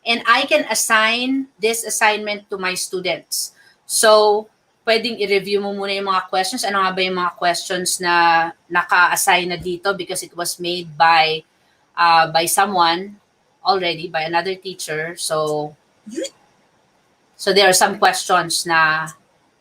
and I can assign this assignment to my students. So, pwedeng i-review mo muna yung mga questions. Ano nga ba yung mga questions na naka-assign na dito because it was made by someone already, by another teacher. So there are some questions na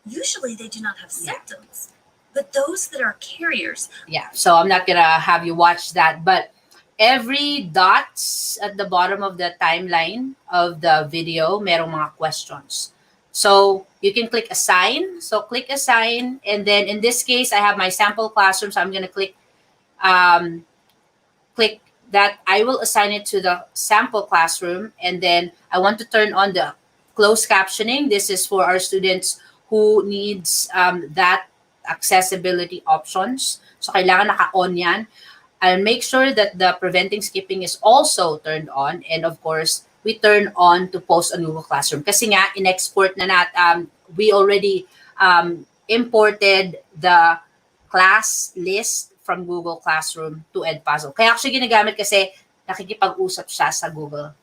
Usually they do not have symptoms, but those that are carriers. Yeah, so I'm not gonna have you watch that, but every dots at the bottom of the timeline of the video, merong mga questions. So you can click assign. So click assign, and then in this case, I have my sample classroom. So I'm gonna click that I will assign it to the sample classroom, and then I want to turn on the closed captioning. This is for our students who needs that accessibility options. So kailangan naka-on yan. I'll make sure that the preventing skipping is also turned on, and of course, we turn on to post on Google Classroom. Kasi nga, in-export na we already imported the class list from Google Classroom to EdPuzzle. Kaya actually ginagamit kasi nakikipag-usap siya sa Google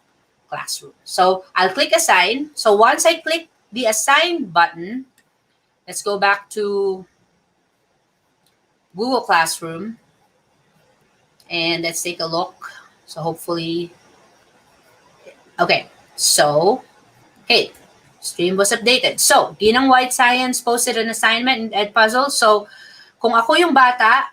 Classroom. So, I'll click assign. So, once I click the assign button, let's go back to Google Classroom. And let's take a look. So, hopefully, okay. So, hey, stream was updated. So, Ginang White Science posted an assignment in EdPuzzle. So, kung ako yung bata,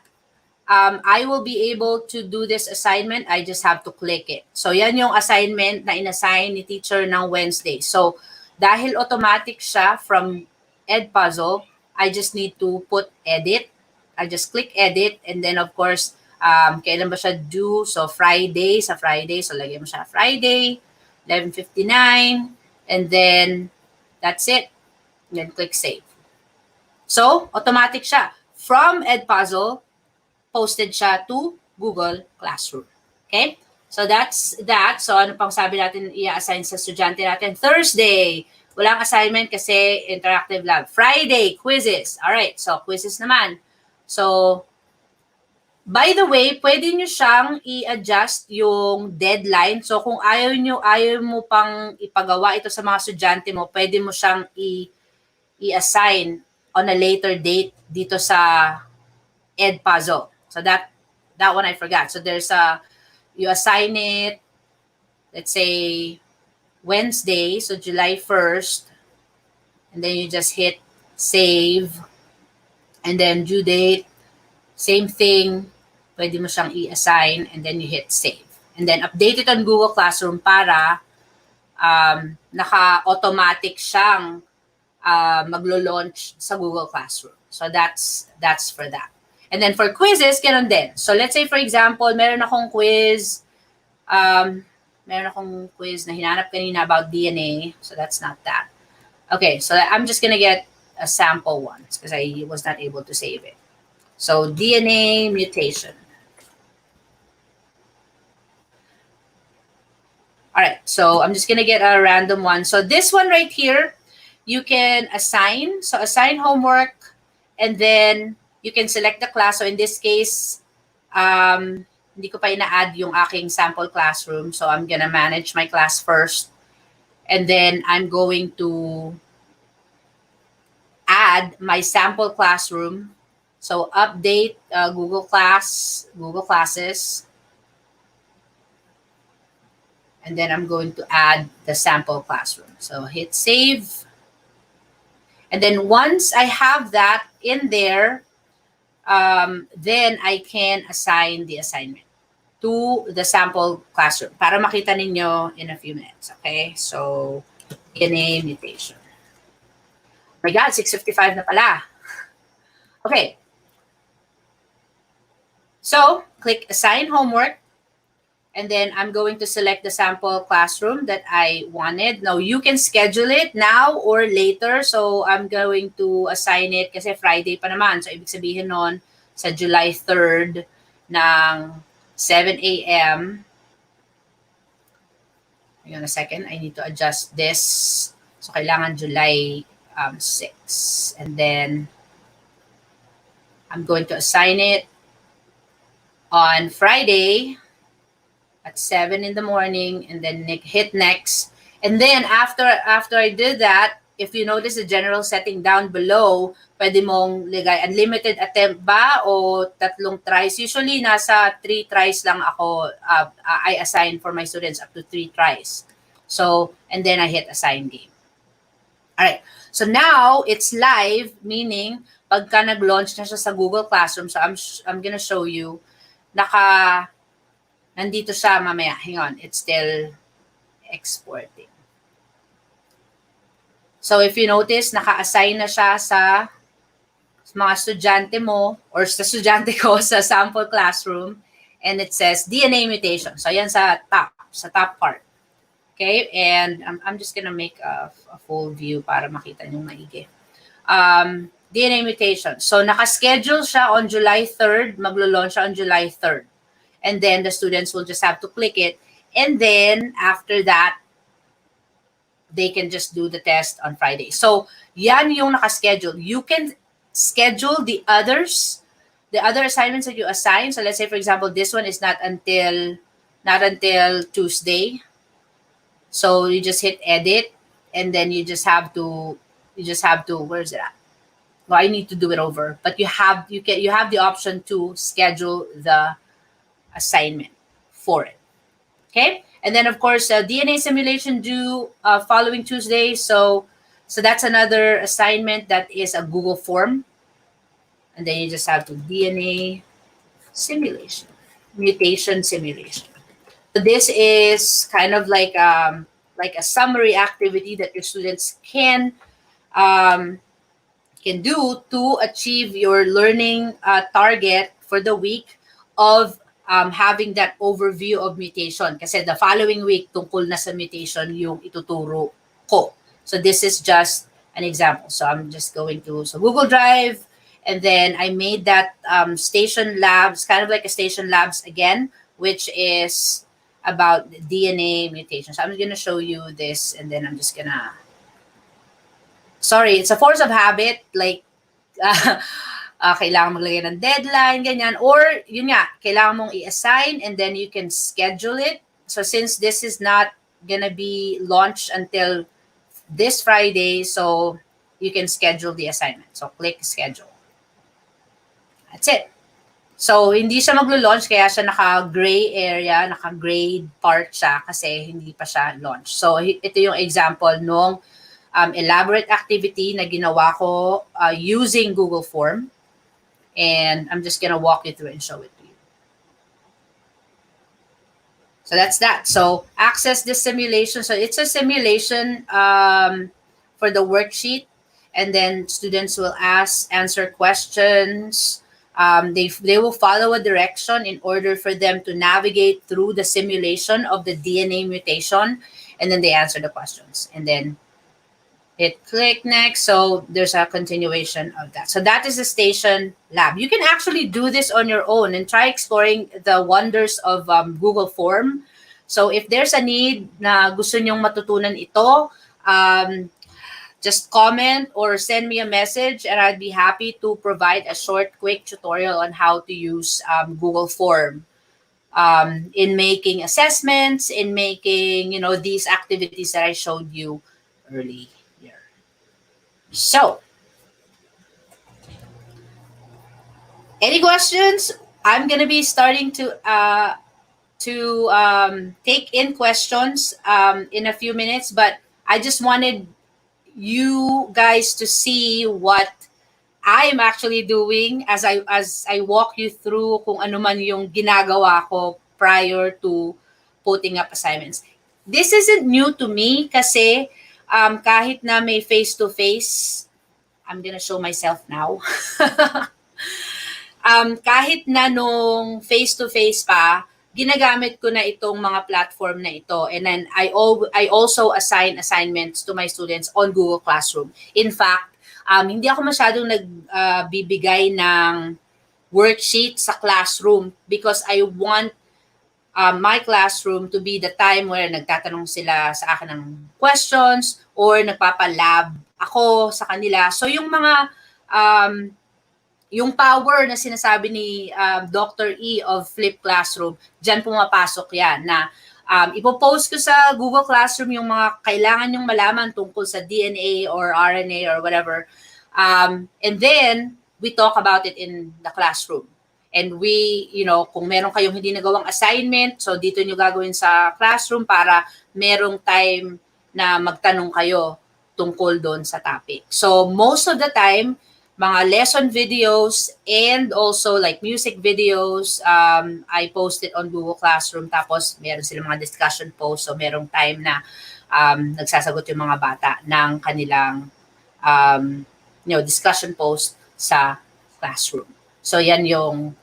I will be able to do this assignment. I just have to click it. So, yan yung assignment na inassign ni teacher ng Wednesday. So, dahil automatic siya from EdPuzzle, I just need to put edit. I just click edit, and then of course, kailan ba siya due? So, Friday. Sa Friday, so lagyan mo siya Friday, 11:59, and then that's it. And then click save. So, automatic siya. From EdPuzzle, posted siya to Google Classroom. Okay? So, that's that. So, ano pang sabi natin i-assign sa estudyante natin? Thursday, walang assignment kasi interactive lab. Friday, quizzes. Alright, so quizzes naman. So, by the way, pwede nyo siyang i-adjust yung deadline. So, kung ayaw mo pang ipagawa ito sa mga estudyante mo, pwede mo siyang i-assign on a later date dito sa EdPuzzle. So, that one I forgot. So, you assign it, let's say, Wednesday, so July 1st, and then you just hit save, and then due date, same thing, pwede mo siyang i-assign, and then you hit save. And then update it on Google Classroom para naka-automatic siyang maglo-launch sa Google Classroom. So that's for that. And then for quizzes, ganun din. So let's say for example, meron akong quiz na hinanap kanina about DNA. So that's not that. Okay, so I'm just gonna get a sample one because I was not able to save it. So DNA mutation. All right, so I'm just gonna get a random one. So this one right here, you can assign. So assign homework, and then you can select the class. So in this case, hindi ko pa ina-add yung aking sample classroom. So I'm gonna manage my class first. And then I'm going to add my sample classroom. So update Google Classes. And then I'm going to add the sample classroom. So hit save. And then once I have that in there, then I can assign the assignment to the sample classroom para makita ninyo in a few minutes. Okay? So, DNA mutation. Oh my God, 6:55 na pala. Okay. So, click Assign Homework. And then I'm going to select the sample classroom that I wanted. Now, you can schedule it now or later. So, I'm going to assign it kasi Friday pa naman. So, ibig sabihin nun, sa July 3rd ng 7 a.m. Hang on a second. I need to adjust this. So, kailangan July 6. And then, I'm going to assign it on Friday at 7 in the morning, and then hit next. And then after I did that, if you notice the general setting down below, pwede mong ligay unlimited attempt ba o tatlong tries. Usually nasa 3 tries lang ako, I assign for my students up to 3 tries. So, and then I hit assign game. All right. So now it's live, meaning pagka nag-launch na siya sa Google Classroom, so I'm gonna show you, nandito siya mamaya. Hang on, it's still exporting. So if you notice, naka-assign na siya sa mga estudyante mo or sa estudyante ko sa sample classroom, and it says DNA mutation. So yan sa top part. Okay, and I'm just gonna make a full view para makita niyo maigi. DNA mutation. So naka-schedule siya on July 3rd, maglo-launch siya on July 3rd. And then the students will just have to click it. And then after that, they can just do the test on Friday. So yan yung naka-schedule. You can schedule the other assignments that you assign. So let's say, for example, this one is not until Tuesday. So you just hit edit, and then you just have to, where is it at? Well, I need to do it over. But you have the option to schedule the assignment for it. Okay, and then of course DNA simulation due following Tuesday. So that's another assignment that is a Google form, and then you just have to DNA simulation, mutation simulation. So this is kind of like a summary activity that your students can do to achieve your learning target for the week of having that overview of mutation. Kasi the following week, tungkol na sa mutation yung ituturo ko. So this is just an example. So I'm just going to Google Drive, and then I made that station labs, kind of like a station labs again, which is about DNA mutation. So I'm going to show you this, and then I'm just going to, sorry, it's a force of habit, like, kailangan maglagay ng deadline, ganyan. Or, yun nga, kailangan mong i-assign, and then you can schedule it. So since this is not gonna be launched until this Friday, so you can schedule the assignment. So click schedule. That's it. So hindi siya maglo-launch, kaya siya naka-gray area, naka-gray part siya kasi hindi pa siya launch. So ito yung example nung elaborate activity na ginawa ko using Google Form. And I'm just gonna walk you through and show it to you. So that's that. So access this simulation. So it's a simulation for the worksheet, and then students will answer questions. They will follow a direction in order for them to navigate through the simulation of the DNA mutation, and then they answer the questions, and then hit click next. So there's a continuation of that. So that is the station lab. You can actually do this on your own and try exploring the wonders of Google Form. So if there's a need na gusto nyong matutunan ito, just comment or send me a message, and I'd be happy to provide a short, quick tutorial on how to use Google Form in making assessments, in making, these activities that I showed you earlier. So, any questions? I'm gonna be starting to take in questions in a few minutes, but I just wanted you guys to see what I'm actually doing as I walk you through kung ano man yung ginagawa ko prior to putting up assignments. This isn't new to me kasi kahit na may face-to-face, I'm gonna show myself now. Kahit na nung face-to-face pa, ginagamit ko na itong mga platform na ito. And then I also assign assignments to my students on Google Classroom. In fact, hindi ako masyadong nagbibigay ng worksheet sa classroom because I want my classroom to be the time where nagtatanong sila sa akin ng questions or nagpapalab ako sa kanila. So yung mga yung power na sinasabi ni Dr. E of Flip Classroom, dyan pumapasok yan na ipopost ko sa Google Classroom yung mga kailangan nyong malaman tungkol sa DNA or RNA or whatever. And then, we talk about it in the classroom. And we, kung meron kayong hindi nagawang assignment, so dito nyo gagawin sa classroom para merong time na magtanong kayo tungkol doon sa topic. So, most of the time, mga lesson videos and also like music videos, I post it on Google Classroom. Tapos meron silang mga discussion posts. So merong time na nagsasagot yung mga bata ng kanilang discussion post sa classroom. So yan yung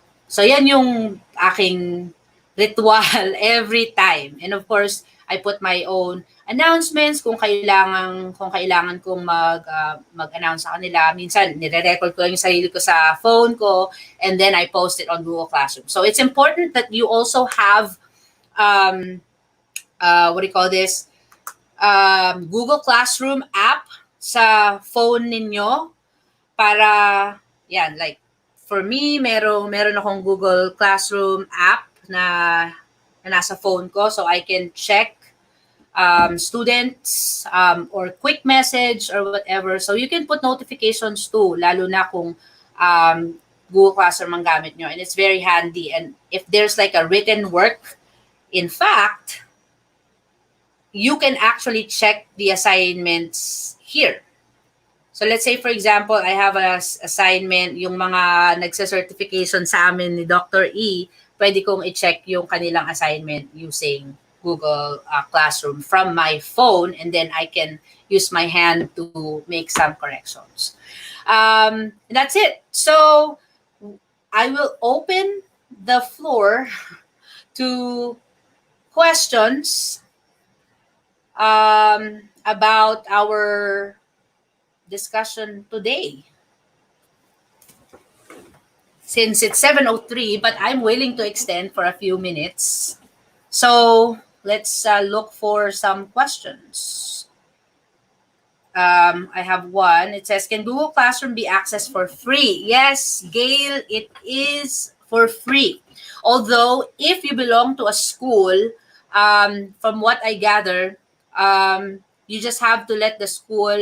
aking ritual every time. And of course, I put my own announcements kung kailangan kong mag-announce sa kanila. Minsan, nire-record ko yung sarili ko sa phone ko and then I post it on Google Classroom. So it's important that you also have, Google Classroom app sa phone ninyo para, like, for me, meron akong Google Classroom app na nasa phone ko so I can check students or quick message or whatever. So you can put notifications too, lalo na kung Google Classroom ang gamit nyo. And it's very handy. And if there's like a written work, in fact, you can actually check the assignments here. So let's say, for example, I have an assignment, yung mga nagsa-certification sa amin ni Dr. E, pwede kong i-check yung kanilang assignment using Google Classroom from my phone, and then I can use my hand to make some corrections. That's it. So I will open the floor to questions about our discussion today. Since it's 7:03, but I'm willing to extend for a few minutes. So let's look for some questions. I have one. It says, can Google Classroom be accessed for free? Yes, Gail, it is for free. Although, if you belong to a school, from what I gather, you just have to let the school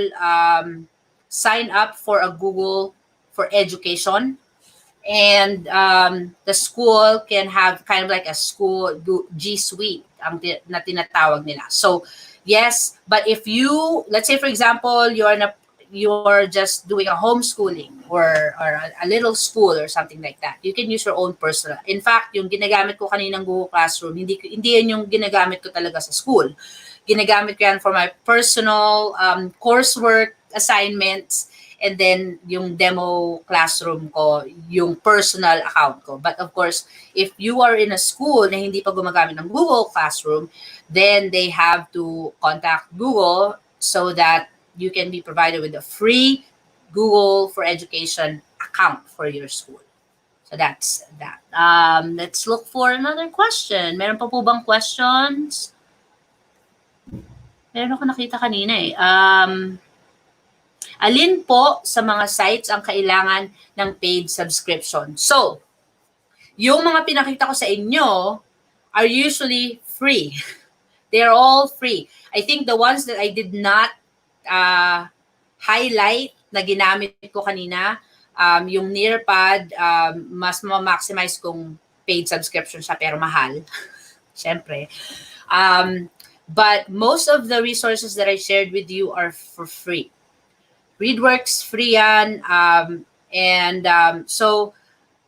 sign up for a Google for Education. And the school can have kind of like a school G Suite na tinatawag nila. So yes, but if you, let's say for example, you're just doing a homeschooling or a little school or something like that, you can use your own personal. In fact, yung ginagamit ko kaninang Google Classroom, hindi yan yung ginagamit ko talaga sa school. Ginagamit ko yan for my personal coursework assignments. And then, yung demo classroom ko, yung personal account ko. But of course, if you are in a school na hindi pa gumagamit ng Google Classroom, then they have to contact Google so that you can be provided with a free Google for Education account for your school. So that's that. Let's look for another question. Meron pa po bang questions? Meron ako nakita kanina eh. Alin po sa mga sites ang kailangan ng paid subscription? So, yung mga pinakita ko sa inyo are usually free. They're all free. I think the ones that I did not highlight na ginamit ko kanina, yung Nearpad, mas ma-maximize kung paid subscription siya pero mahal. Siyempre. But most of the resources that I shared with you are for free. ReadWorks, free yan. So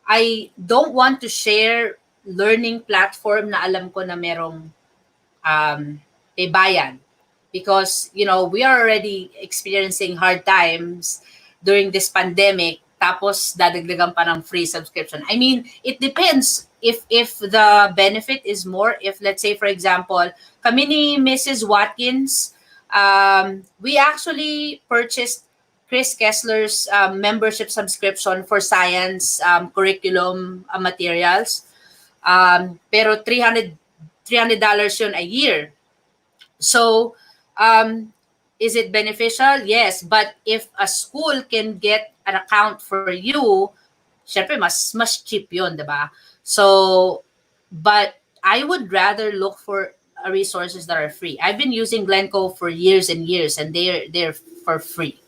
I don't want to share learning platform na alam ko na merong may bayad. Because, we are already experiencing hard times during this pandemic, tapos dadagdagan pa ng free subscription. I mean, it depends if the benefit is more. If, let's say, for example, kami ni Mrs. Watkins, we actually purchased Chris Kessler's membership subscription for science curriculum materials. Pero $300 yun a year. So, is it beneficial? Yes. But if a school can get an account for you, syempre mas cheap yun, diba? So, but I would rather look for resources that are free. I've been using Glencoe for years and years, and they're for free.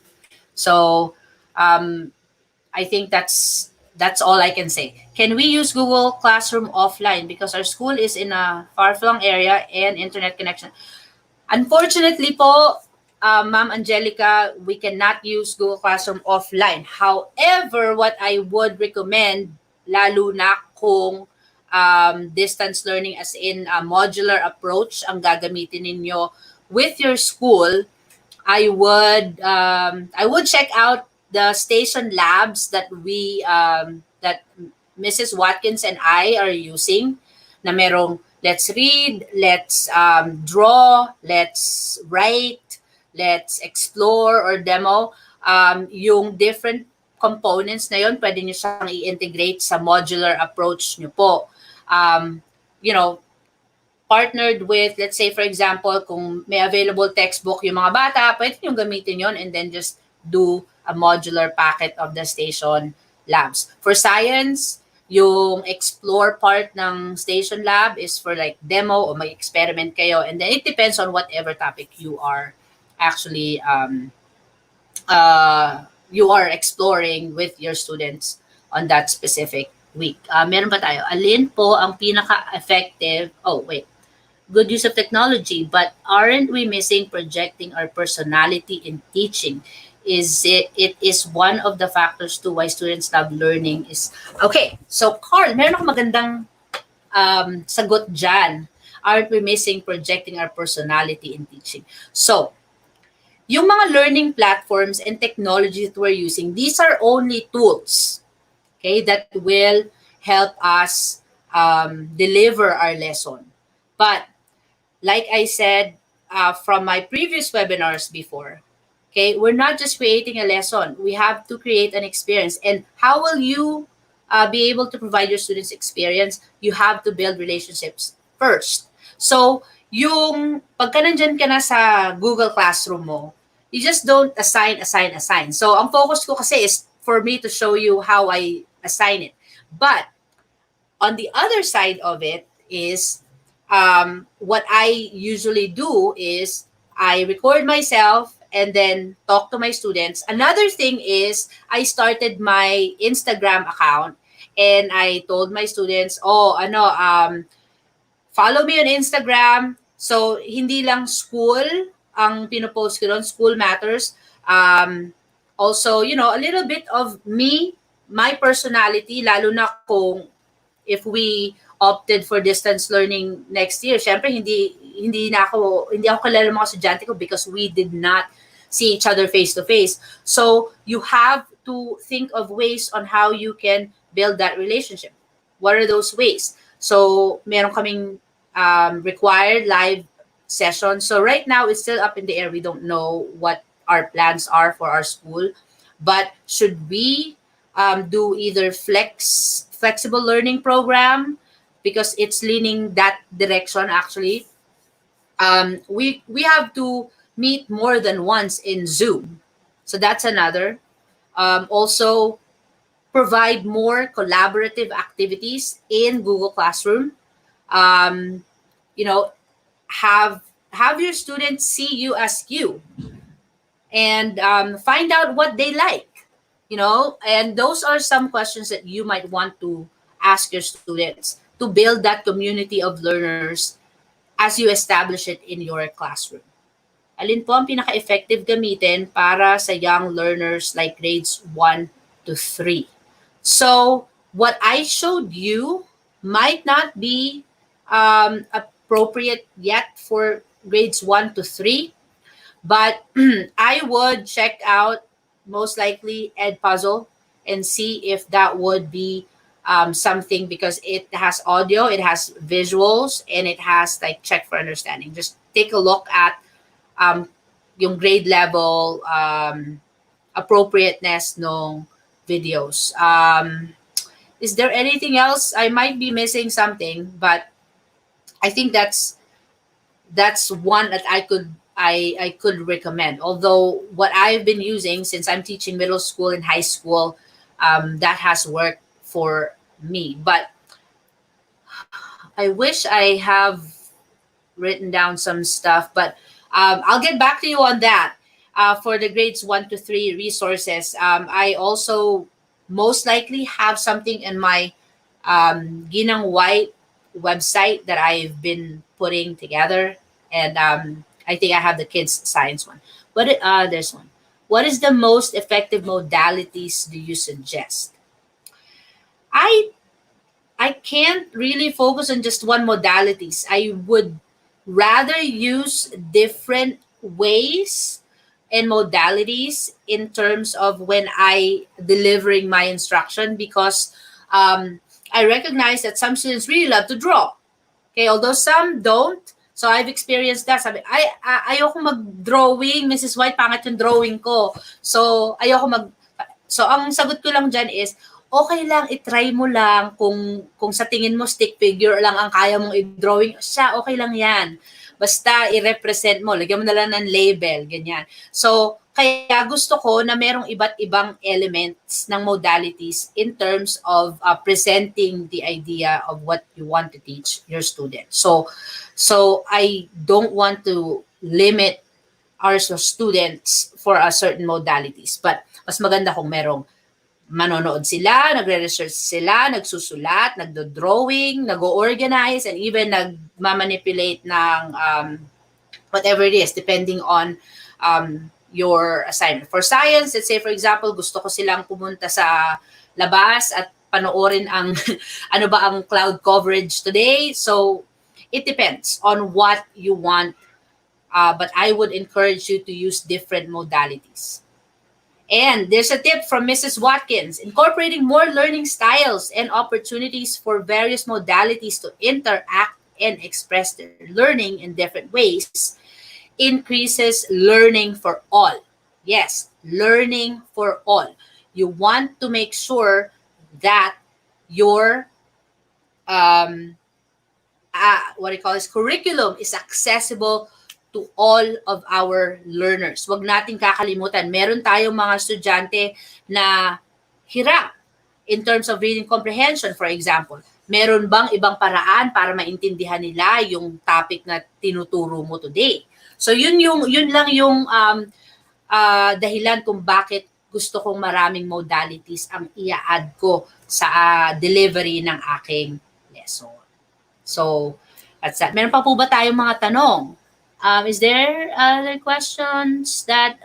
So, I think that's all I can say. Can we use Google Classroom offline because our school is in a far-flung area and internet connection? Unfortunately po, Ma'am Angelica, we cannot use Google Classroom offline. However, what I would recommend, lalo na kung distance learning as in a modular approach ang gagamitin ninyo with your school, I would check out the station labs that that Mrs. Watkins and I are using, na merong let's read, let's draw, let's write, let's explore or demo. Yung different components na yun, pwede nyo siyang i-integrate sa modular approach nyo po. Partnered with, let's say, for example, kung may available textbook yung mga bata, pwede nyo gamitin yon and then just do a modular packet of the station labs. For science, yung explore part ng station lab is for like demo o mag-experiment kayo, and then it depends on whatever topic you are actually you are exploring with your students on that specific week. Meron pa tayo. Alin po ang pinaka-effective? Oh, wait. Good use of technology, but aren't we missing projecting our personality in teaching? It is one of the factors to why students love learning is okay. So Carl, meron akong magandang sagot dyan. Aren't we missing projecting our personality in teaching? So yung mga learning platforms and technology that we're using, these are only tools, okay, that will help us deliver our lesson. But like I said from my previous webinars before, okay, we're not just creating a lesson. We have to create an experience. And how will you be able to provide your students experience? You have to build relationships first. So, yung pagka nandyan ka na sa Google Classroom mo, you just don't assign. So, ang focus ko kasi is for me to show you how I assign it. But, on the other side of it is, what I usually do is I record myself and then talk to my students. Another thing is I started my Instagram account and I told my students, follow me on Instagram. So, hindi lang school ang pinopost ko doon, school matters. Also, a little bit of me, my personality, lalo na kung if we opted for distance learning next year. Syempre, hindi ako kilala ng mga estudyante ko because we did not see each other face to face. So, you have to think of ways on how you can build that relationship. What are those ways? So, meron kaming required live sessions. So, right now, it's still up in the air. We don't know what our plans are for our school. But should we do either flexible learning program, because it's leaning that direction actually. We have to meet more than once in Zoom. So that's another. Also, provide more collaborative activities in Google Classroom. Have your students see you as you, and find out what they like. And those are some questions that you might want to ask your students to build that community of learners as you establish it in your classroom. Alin po ang pinaka-effective gamitin para sa young learners like grades 1 to 3? So, what I showed you might not be appropriate yet for grades 1 to 3, but I would check out most likely EdPuzzle and see if that would be something, because it has audio, it has visuals, and it has like check for understanding. Just take a look at um, yung grade level appropriateness ng videos. Is there anything else? I might be missing something, but I think that's one that I could recommend. Although what I've been using since I'm teaching middle school and high school, that has worked for me. But I wish I have written down some stuff, but I'll get back to you on that. For the grades 1 to 3 resources, I also most likely have something in my Ginang White website that I've been putting together, and I think I have the kids science one. But there's one. What is the most effective modalities do you suggest? I I can't really focus on just one modalities. I would rather use different ways and modalities in terms of when I delivering my instruction, because I recognize that some students really love to draw. Okay, although some don't. So I've experienced that. Sabi, ayoko mag-drawing, Mrs. White, pangit yung drawing ko. So ayoko So ang sagot ko lang dyan is, okay lang, itry mo lang kung sa tingin mo stick figure lang ang kaya mong i-drawing, siya, okay lang yan. Basta i-represent mo, lagyan mo na lang ng label, ganyan. So, kaya gusto ko na merong iba't ibang elements ng modalities in terms of presenting the idea of what you want to teach your students. So I don't want to limit our students for a certain modalities, but mas maganda kung merong manonood sila, nagre-research sila, nagsusulat, nagdo-drawing, nag-organize, and even nagmamanipulate ng whatever it is, depending on your assignment. For science, let's say for example, gusto ko silang pumunta sa labas at panoorin ang ano ba ang cloud coverage today. So it depends on what you want, but I would encourage you to use different modalities. And there's a tip from Mrs. Watkins: incorporating more learning styles and opportunities for various modalities to interact and express their learning in different ways increases learning for all. Yes, learning for all. You want to make sure that your curriculum is accessible to all of our learners. Huwag nating kakalimutan, meron tayong mga estudyante na hirap in terms of reading comprehension, for example. Meron bang ibang paraan para maintindihan nila yung topic na tinuturo mo today? So yun lang yung dahilan kung bakit gusto kong maraming modalities ang i-add ko sa delivery ng aking lesson. So that's that. Meron pa po ba tayong mga tanong? Is there other questions that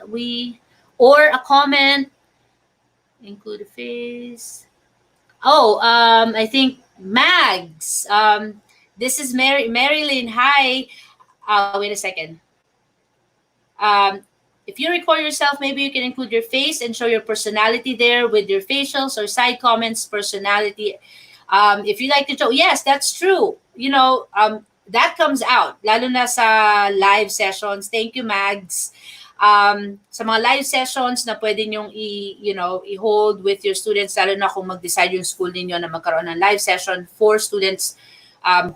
or a comment? Include a face. Oh, I think Mags. This is Marilyn. Hi. Wait a second. If you record yourself, maybe you can include your face and show your personality there with your facials or side comments, personality. If you like to show, yes, that's true. You know, that comes out, lalo na sa live sessions. Thank you, Mags. Sa mga live sessions na pwede nyong i-hold with your students, lalo na kung mag-decide yung school ninyo na magkaroon ng live session for students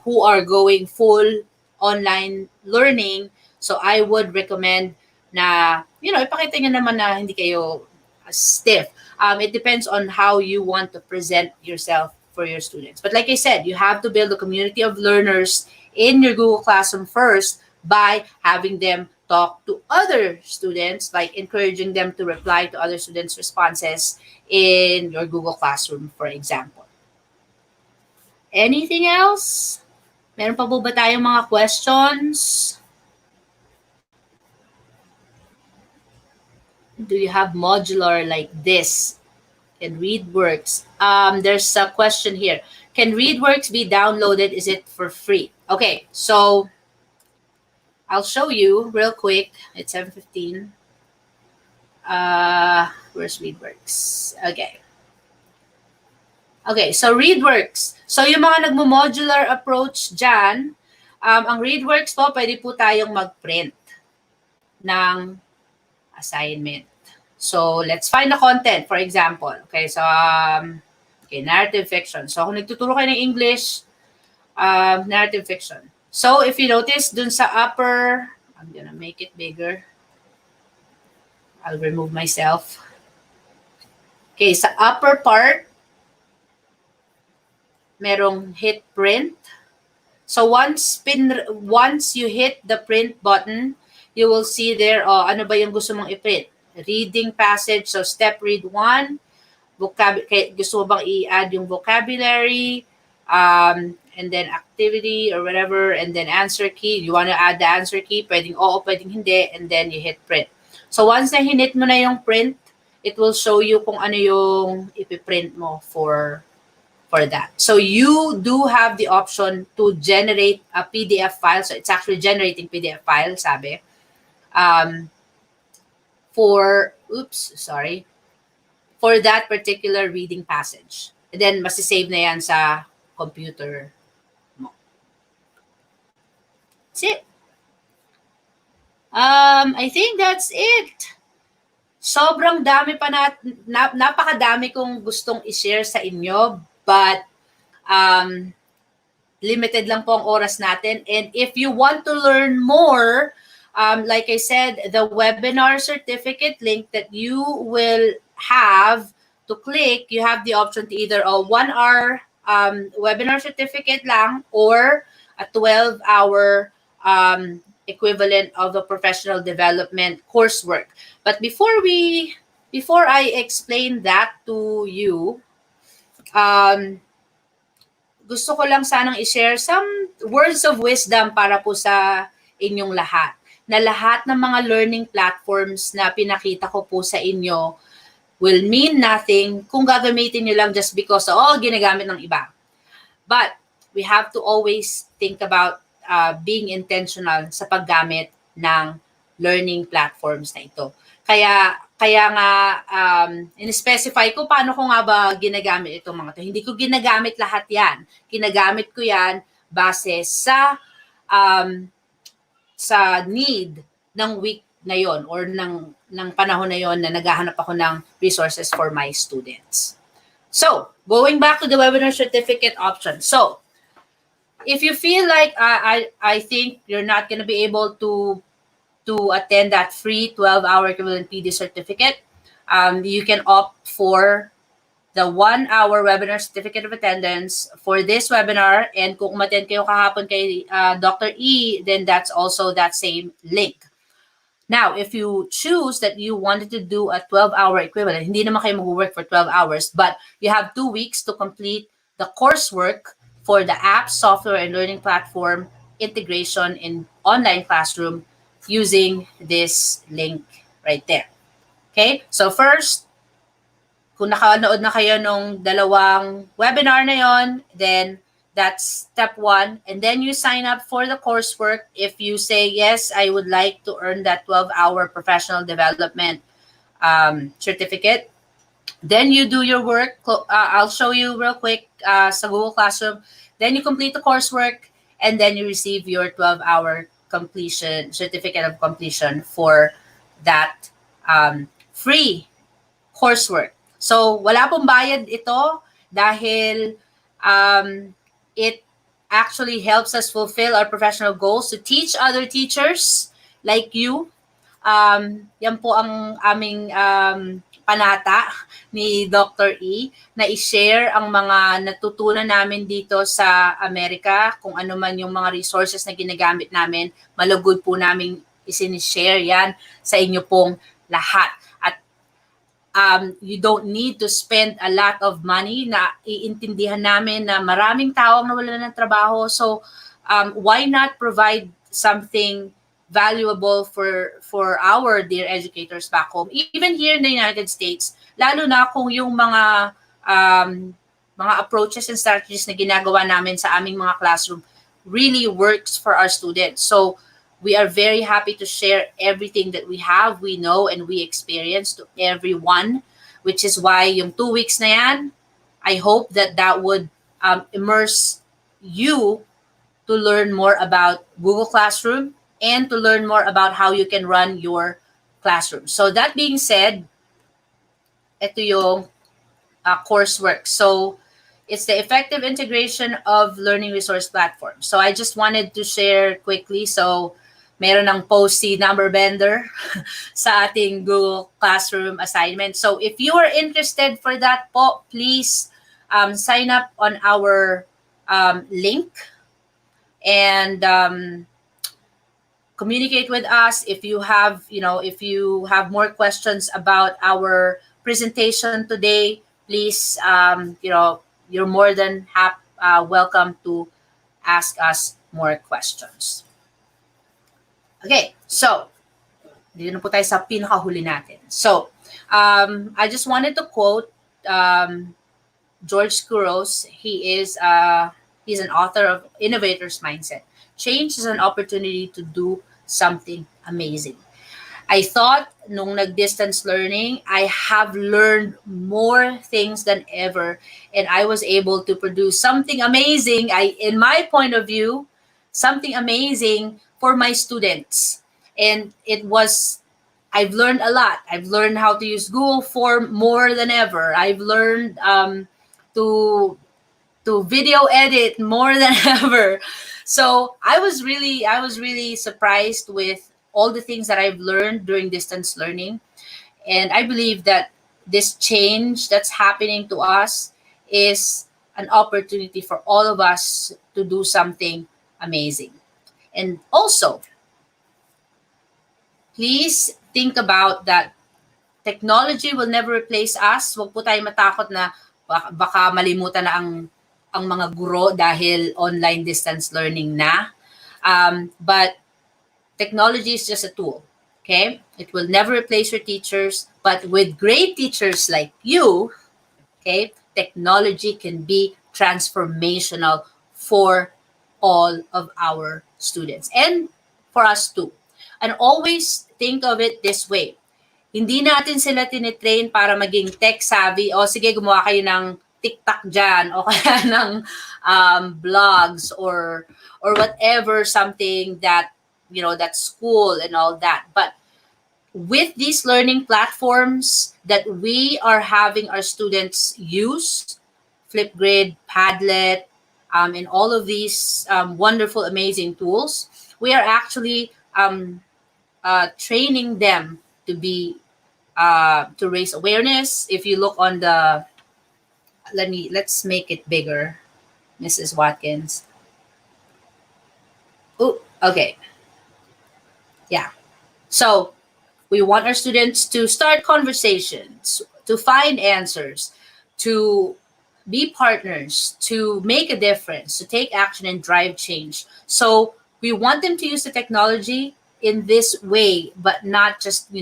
who are going full online learning. So I would recommend na, ipakita nyo naman na hindi kayo stiff. It depends on how you want to present yourself for your students. But like I said, you have to build a community of learners in your Google Classroom first by having them talk to other students, like encouraging them to reply to other students' responses in your Google Classroom, for example. Anything else? Meron pa po ba tayong mga questions? Do you have modular like this? Can read works? There's a question here. Can ReadWorks be downloaded? Is it for free? Okay, so I'll show you real quick. It's 7:15. Where's ReadWorks? Okay, so ReadWorks. So yung mga nagmo-modular approach dyan, ang ReadWorks po, pwede po tayong mag-print ng assignment. So let's find the content, for example. Okay, so narrative fiction. So kung nagtuturo kayo ng English, narrative fiction. So if you notice, dun sa upper, I'm gonna make it bigger. I'll remove myself. Okay, sa upper part, merong hit print. So once you hit the print button, you will see there, ano ba yung gusto mong i-print? Reading passage, so step read 1, gusto mo bang i-add yung vocabulary, and then activity or whatever, and then answer key. You want to add the answer key, pwedeng oo, pwedeng hindi, and then you hit print. So once na hinit mo na yung print, it will show you kung ano yung ipiprint mo for that. So you do have the option to generate a PDF file. So it's actually generating PDF file, sabi. For that particular reading passage. And then masisave na yan sa computer mo. That's it. I think that's it. Sobrang dami pa napakadami kong gustong i-share sa inyo, but limited lang po ang oras natin. And if you want to learn more, like I said, the webinar certificate link that you will have to click, you have the option to either a 1-hour webinar certificate lang or a 12-hour equivalent of the professional development coursework. But before I explain that to you, gusto ko lang sanang i-share some words of wisdom para po sa inyong lahat. Na lahat ng mga learning platforms na pinakita ko po sa inyo will mean nothing kung gagamitin nyo lang just because, ginagamit ng iba. But we have to always think about being intentional sa paggamit ng learning platforms na ito. Kaya nga, in-specify ko paano ko nga ba ginagamit itong mga ito. Hindi ko ginagamit lahat yan. Ginagamit ko yan base sa need ng week na yon or ng panahon na yon na naghahanap ako ng resources for my students. So, going back to the webinar certificate option. So, if you feel like I think you're not going to be able to attend that free 12-hour equivalent PD certificate, you can opt for the 1-hour webinar certificate of attendance for this webinar. And kung umattend kayo kahapon kay Dr. E, then that's also that same link. Now, if you choose that you wanted to do a 12-hour equivalent, hindi naman kayo mag-work for 12 hours, but you have 2 weeks to complete the coursework for the app, software, and learning platform integration in online classroom using this link right there. Okay? So first, kung nakanood na kayo nung dalawang webinar na yon, then that's step 1. And then you sign up for the coursework. If you say, yes, I would like to earn that 12-hour professional development certificate, then you do your work. I'll show you real quick sa Google Classroom. Then you complete the coursework, and then you receive your 12-hour completion certificate of completion for that free coursework. So, wala pong bayad ito dahil it actually helps us fulfill our professional goals to teach other teachers like you. Yan po ang aming panata ni Dr. E na i-share ang mga natutunan namin dito sa Amerika, kung ano man yung mga resources na ginagamit namin, malugod po namin isinishare yan sa inyo pong lahat. At you don't need to spend a lot of money. Na iintindihan namin na maraming tao ang nawalan ng trabaho. So why not provide something valuable for our dear educators back home, even here in the United States, lalo na kung yung mga mga approaches and strategies na ginagawa namin sa aming mga classroom really works for our students. So we are very happy to share everything that we have, we know, and we experience to everyone, which is why yung 2 weeks na yan, I hope that that would immerse you to learn more about Google Classroom and to learn more about how you can run your classroom. So that being said, ito yung coursework. So it's the effective integration of learning resource platforms. So I just wanted to share quickly. So meron ng post si number bender sa ating Google Classroom assignment. So if you are interested for that po, please sign up on our link and communicate with us if you have, if you have more questions about our presentation today. Please, you're more than welcome to ask us more questions. Okay, so dito na po tayo sa pinakahuli natin. So, I just wanted to quote George Couros. He's an author of Innovator's Mindset. Change is an opportunity to do something amazing. I thought nung nag-distance learning, I have learned more things than ever, and I was able to produce something amazing. In my point of view, something amazing for my students. And I've learned a lot. I've learned how to use Google Form more than ever. I've learned to video edit more than ever. So I was really surprised with all the things that I've learned during distance learning. And I believe that this change that's happening to us is an opportunity for all of us to do something amazing. And also, please think about that technology will never replace us. Huwag po tayo matakot na baka malimutan na ang mga guro dahil online distance learning na. But technology is just a tool, okay? It will never replace your teachers, but with great teachers like you, okay, technology can be transformational for all of our students and for us too. And always think of it this way. Hindi natin sila tinitrain para maging tech savvy. O sige, gumawa kayo ng TikTok dyan o kaya ng blogs or whatever, something that, that's school and all that. But with these learning platforms that we are having our students use, Flipgrid, Padlet, and all of these wonderful, amazing tools, we are actually training them to be to raise awareness. If you look on the, let's make it bigger, Mrs. Watkins. Oh, okay. Yeah. So we want our students to start conversations, to find answers, to be partners, to make a difference, to take action and drive change. So we want them to use the technology in this way, but not just,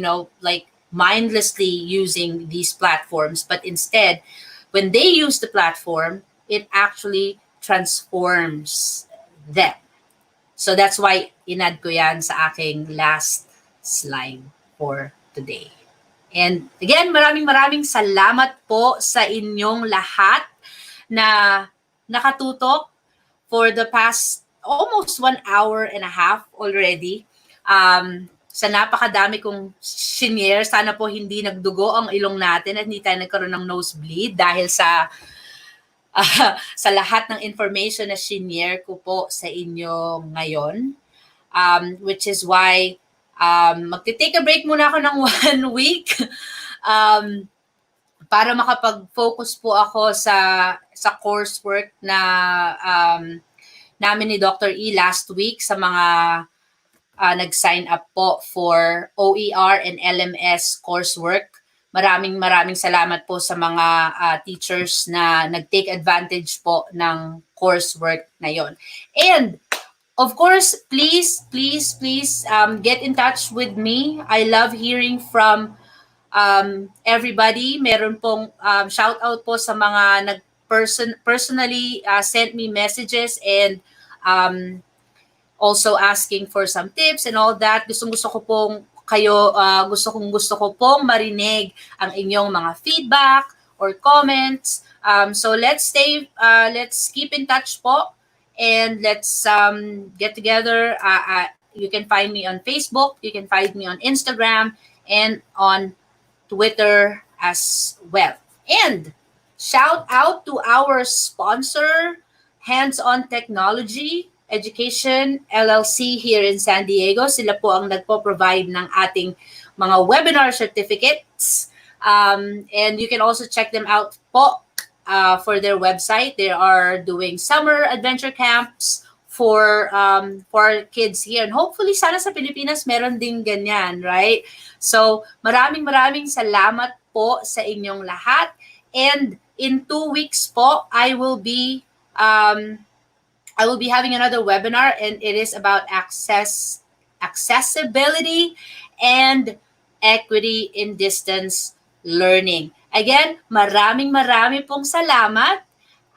like mindlessly using these platforms, but instead, when they use the platform, it actually transforms them. So that's why inad ko yan sa aking last slide for today. And again, maraming salamat po sa inyong lahat na nakatutok for the past almost 1 hour and a half already. Sa napakadami kong shinare, sana po hindi nagdugo ang ilong natin at hindi tayo nagkaroon ng nosebleed dahil sa lahat ng information na shinare ko po sa inyo ngayon. Which is why magti-take a break muna ako ng 1 week para makapag-focus po ako sa coursework na namin ni Dr. E last week sa mga nag-sign up po for OER and LMS coursework. Maraming salamat po sa mga teachers na nag-take advantage po ng coursework na yon. And of course, please get in touch with me. I love hearing from everybody. Meron pong shout out po sa mga personally sent me messages and also asking for some tips and all that. Gusto ko pong gusto ko pong marinig ang inyong mga feedback or comments. So let's keep in touch po, and let's get together. You can find me on Facebook, you can find me on Instagram, and on Twitter as well. And shout out to our sponsor, Hands-On Technology Education LLC here in San Diego. Sila po ang nagpo-provide ng ating mga webinar certificates. And you can also check them out po for their website. They are doing summer adventure camps for kids here. And hopefully, sana sa Pilipinas, meron din ganyan, right? So, maraming salamat po sa inyong lahat. And in 2 weeks po, I will be having another webinar, and it is about accessibility and equity in distance learning. Again, marami pong salamat,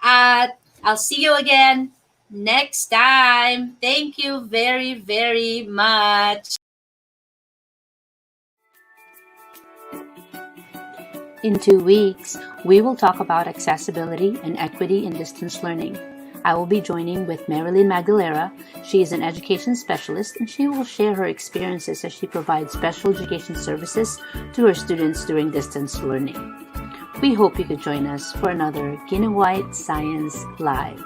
at I'll see you again next time. Thank you very much. In 2 weeks, we will talk about accessibility and equity in distance learning. I will be joining with Marilyn Magdalera. She is an education specialist, and she will share her experiences as she provides special education services to her students during distance learning. We hope you could join us for another Ginawite Science Live.